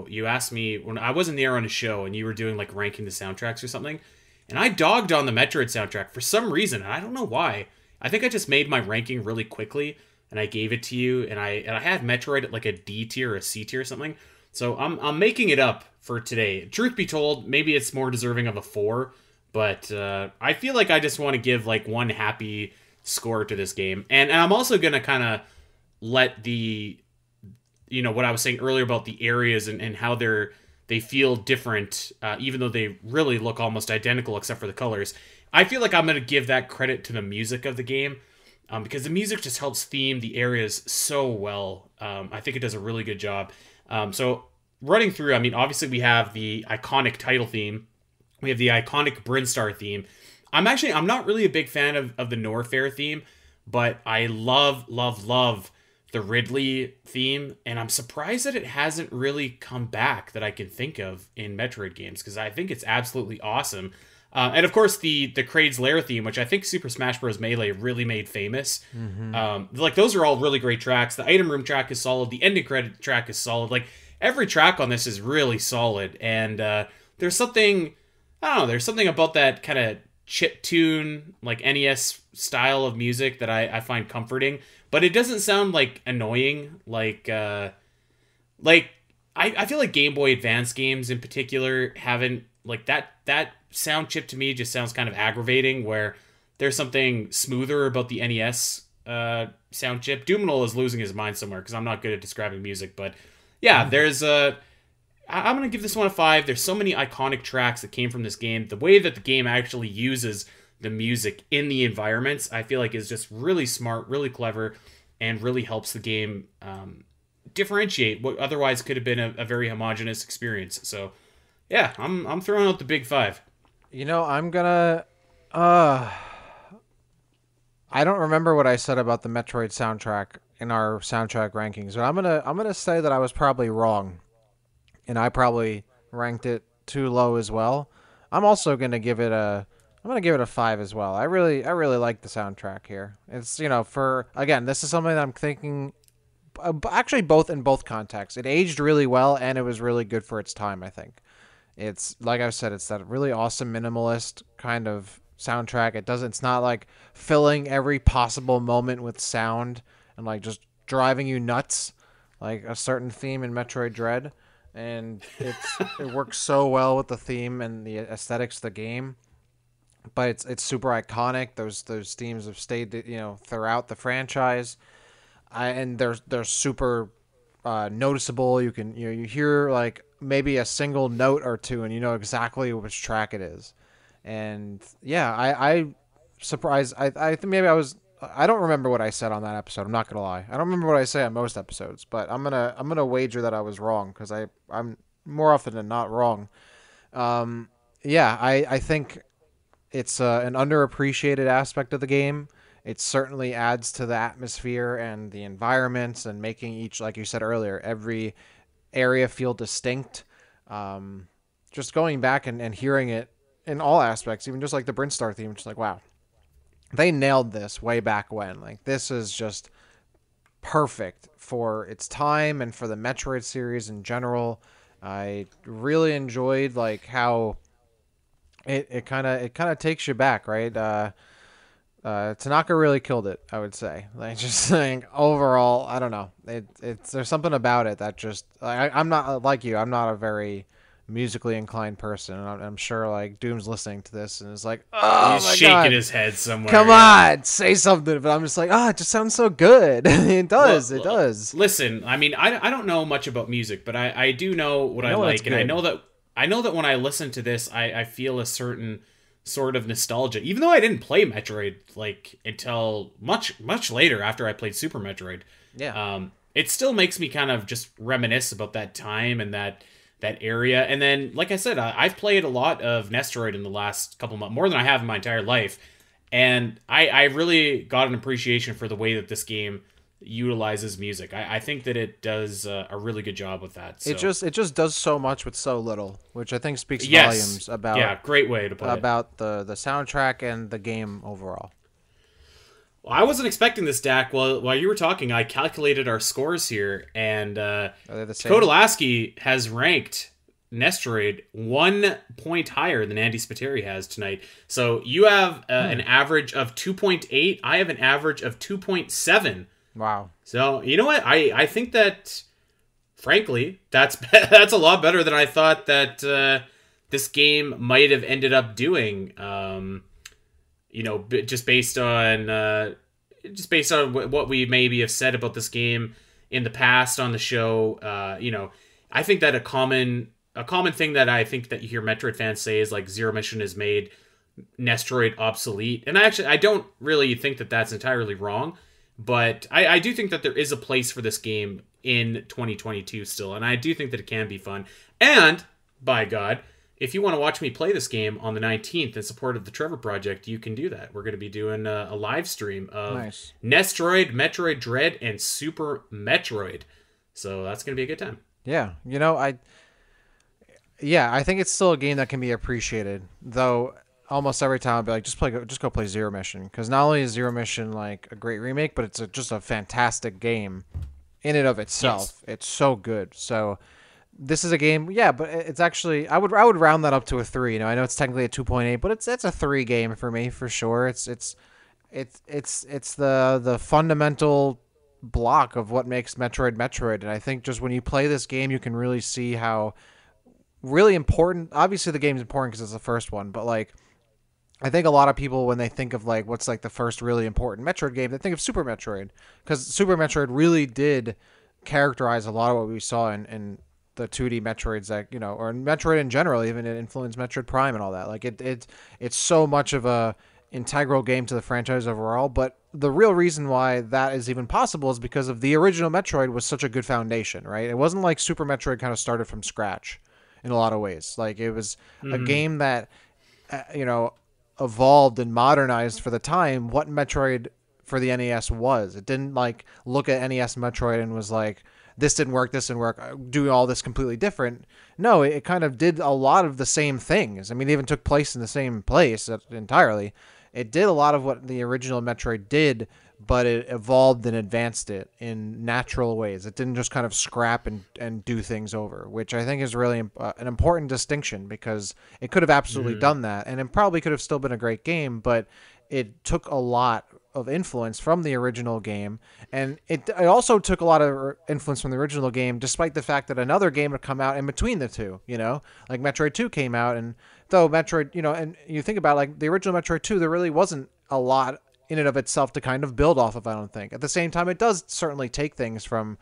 you asked me when I wasn't there on a show and you were doing, like, ranking the soundtracks or something, and I dogged on the Metroid soundtrack for some reason, and I don't know why. I think I just made my ranking really quickly, and I gave it to you, and I had Metroid at, like, a D tier or a C tier or something. So I'm making it up for today. Truth be told, maybe it's more deserving of a 4, but I feel like I just want to give, like, one happy score to this game. And I'm also going to kind of let the, what I was saying earlier about the areas and how they feel different, even though they really look almost identical except for the colors. I feel like I'm going to give that credit to the music of the game, because the music just helps theme the areas so well. I think it does a really good job. So running through, I mean, obviously we have the iconic title theme. We have the iconic Brinstar theme. I'm not really a big fan of the Norfair theme, but I love the Ridley theme, and I'm surprised that it hasn't really come back that I can think of in Metroid games, because I think it's absolutely awesome. And of course the Kraid's Lair theme, which I think Super Smash Bros. Melee really made famous. Like, those are all really great tracks. The item room track is solid. The ending credit track is solid. Like, every track on this is really solid. And there's something, I don't know, there's something about that kind of chip tune, like NES style of music that I find comforting. But it doesn't sound, like, annoying. Like I feel like Game Boy Advance games in particular haven't, like, that sound chip to me just sounds kind of aggravating, where there's something smoother about the NES sound chip. Duminal is losing his mind somewhere because I'm not good at describing music, but yeah, I'm going to give this one a 5. There's so many iconic tracks that came from this game. The way that the game actually uses the music in the environments, I feel like, is just really smart, really clever, and really helps the game differentiate what otherwise could have been a very homogenous experience. So yeah, I'm throwing out the big 5. I'm gonna I don't remember what I said about the Metroid soundtrack in our soundtrack rankings, but I'm gonna say that I was probably wrong, and I probably ranked it too low as well. I'm also gonna give it a 5 as well. I really like the soundtrack here. It's, again, this is something that I'm thinking, actually in both contexts. It aged really well, and it was really good for its time, I think. It's, like I said, it's that really awesome minimalist kind of soundtrack. It's not like filling every possible moment with sound and, like, just driving you nuts like a certain theme in Metroid Dread. And it works so well with the theme and the aesthetics of the game. But it's super iconic. Those themes have stayed, throughout the franchise. And they're super noticeable. You can you hear like maybe a single note or two, and you know exactly which track it is. And yeah, I surprised. I think maybe I was. I don't remember what I said on that episode. I'm not gonna lie. I don't remember what I say on most episodes, but I'm gonna wager that I was wrong because I'm more often than not wrong. Yeah, I think it's an underappreciated aspect of the game. It certainly adds to the atmosphere and the environments and making each, like you said earlier, every area feel distinct. Just going back and hearing it in all aspects, even just like the Brinstar theme, just like, wow, they nailed this way back when. Like, this is just perfect for its time and for the Metroid series in general. I really enjoyed like how it kind of takes you back, right? Tanaka really killed it, I would say. Like, just saying overall, I don't know. It's there's something about it that just I'm not like you. I'm not a very musically inclined person. And I'm sure like Doom's listening to this and is like, oh He's my shaking God, his head somewhere. come on, say something. But I'm just like, it just sounds so good. It does. Well, it does. Listen, I mean, I don't know much about music, but I do know what I know like, it's and I good. know that when I listen to this, I feel a certain sort of nostalgia. Even though I didn't play Metroid like until much later after I played Super Metroid. Yeah. It still makes me kind of just reminisce about that time and that area. And then, like I said, I've played a lot of Nestroid in the last couple months, more than I have in my entire life. And I really got an appreciation for the way that this game utilizes music. I think that it does a really good job with that. So. It just does so much with so little, which I think speaks Yes. volumes about great way to put it. about the soundtrack and the game overall. Well, I wasn't expecting this, Dak. While you were talking, I calculated our scores here, and Are they the same? Dakota Lasky has ranked Nestroid 1 point higher than Andy Spiteri has tonight. So you have an average of 2.8. I have an average of 2.7. Wow. So you know what? I think that, frankly, that's that's a lot better than I thought that this game might have ended up doing. Just based on what we maybe have said about this game in the past on the show. I think that a common thing that I think that you hear Metroid fans say is like Zero Mission has made Nestroid obsolete, and I don't really think that that's entirely wrong, but I do think that there is a place for this game in 2022 still, and I do think that it can be fun. And by God, if you want to watch me play this game on the 19th in support of the Trevor Project, you can do that. We're going to be doing a live stream of Nice. Nestroid, Metroid Dread, and Super Metroid. So that's going to be a good time. Yeah. I think it's still a game that can be appreciated, though. Almost every time I'll be like, just go play Zero Mission, because not only is Zero Mission like a great remake, but it's just a fantastic game in and of itself. Yes. It's so good. So this is a game, yeah, but it's actually I would round that up to a 3. I know it's technically a 2.8, but it's a 3 game for me for sure. It's the fundamental block of what makes Metroid, and I think just when you play this game, you can really see how really important. Obviously, the game's important because it's the first one, but like, I think a lot of people, when they think of like what's like the first really important Metroid game, they think of Super Metroid, because Super Metroid really did characterize a lot of what we saw in the 2D Metroids that, or in Metroid in general. Even it influenced Metroid Prime and all that. Like it's so much of a integral game to the franchise overall. But the real reason why that is even possible is because of the original Metroid was such a good foundation, right? It wasn't like Super Metroid kind of started from scratch in a lot of ways. Like, it was a game that evolved and modernized for the time what Metroid for the NES was. It didn't like look at NES Metroid and was like, this didn't work, doing all this completely different. No, it kind of did a lot of the same things. I mean, it even took place in the same place entirely. It did a lot of what the original Metroid did, but it evolved and advanced it in natural ways. It didn't just kind of scrap and do things over, which I think is really an important distinction, because it could have absolutely done that, and it probably could have still been a great game, but it took a lot of influence from the original game, and it also took a lot of influence from the original game, despite the fact that another game had come out in between the two. Like Metroid 2 came out, and though Metroid, and you think about like the original Metroid 2, there really wasn't a lot in and of itself to kind of build off of, I don't think. At the same time, it does certainly take things from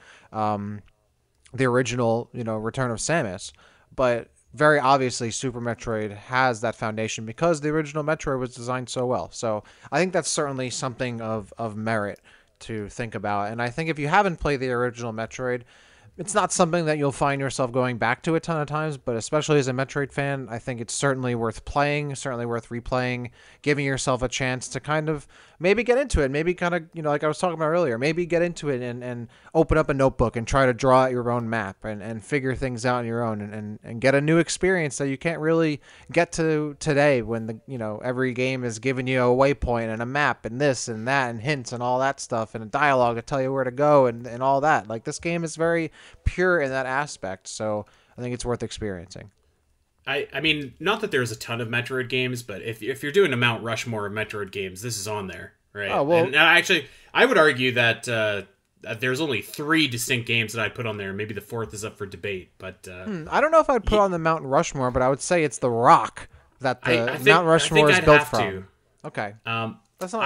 the original, Return of Samus, but very obviously Super Metroid has that foundation because the original Metroid was designed so well. So I think that's certainly something of merit to think about. And I think if you haven't played the original Metroid, it's not something that you'll find yourself going back to a ton of times, but especially as a Metroid fan, I think it's certainly worth playing, certainly worth replaying, giving yourself a chance to kind of maybe get into it, maybe kind of, like I was talking about earlier, maybe get into it and open up a notebook and try to draw out your own map and figure things out on your own and get a new experience that you can't really get to today when every game is giving you a waypoint and a map and this and that and hints and all that stuff and a dialogue to tell you where to go and all that. Like, this game is very pure in that aspect, so I think it's worth experiencing. I mean, not that there's a ton of Metroid games, but if you're doing a Mount Rushmore of Metroid games, this is on there, right? Oh, well, and actually, I would argue that there's only 3 distinct games that I'd put on there. Maybe the 4th is up for debate, but I don't know if I'd put on the Mount Rushmore, but I would say it's the rock that the Mount Rushmore is built from. Okay, that's not.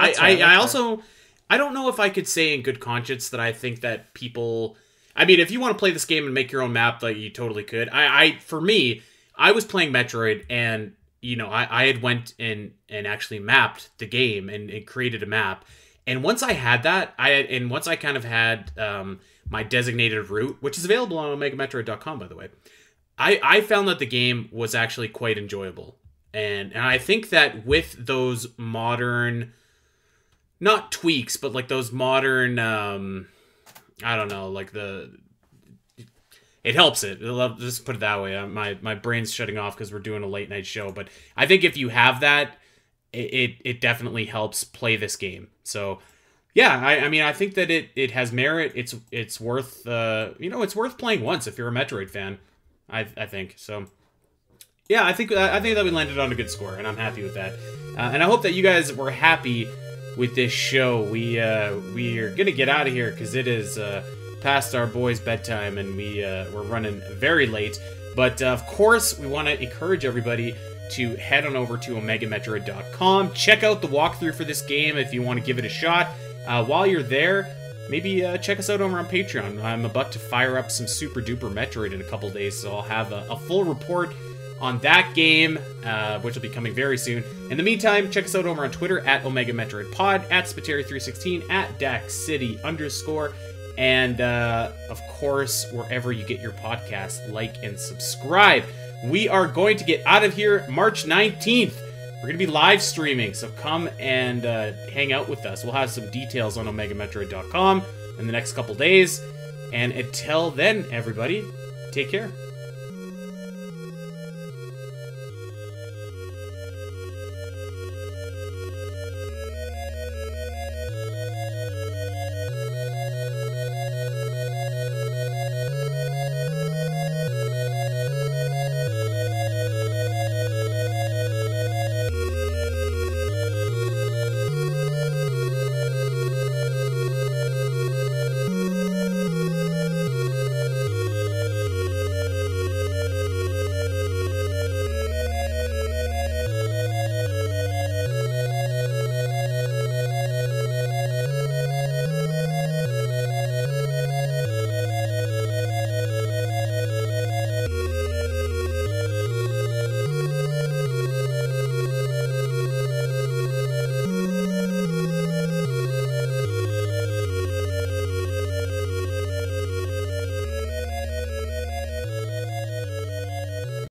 I don't know if I could say in good conscience that I think that people. I mean, if you want to play this game and make your own map, like, you totally could. For me, I was playing Metroid, and I had went and actually mapped the game and created a map. And once I had that, once I kind of had my designated route, which is available on OmegaMetroid.com, by the way, I found that the game was actually quite enjoyable. And I think that with those modern, not tweaks, but like those modern, I don't know, like it helps it. Just put it that way. My brain's shutting off because we're doing a late night show. But I think if you have that, it definitely helps play this game. So yeah, I mean, I think that it has merit. It's worth it's worth playing once if you're a Metroid fan. I think so. Yeah, I think that we landed on a good score, and I'm happy with that. And I hope that you guys were happy with this show. We are gonna get out of here because it is past our boys' bedtime, and we're running very late. But of course, we want to encourage everybody to head on over to OmegaMetroid.com. Check out the walkthrough for this game if you want to give it a shot. While you're there, maybe check us out over on Patreon. I'm about to fire up some Super Duper Metroid in a couple days, so I'll have a full report on that game, which will be coming very soon. In the meantime, check us out over on Twitter at OmegaMetroidPod, at Spiteri316, at DaxCity_, and of course, wherever you get your podcasts, like and subscribe. We are going to get out of here March 19th. We're going to be live streaming, so come and hang out with us. We'll have some details on OmegaMetroid.com in the next couple days. And until then, everybody, take care.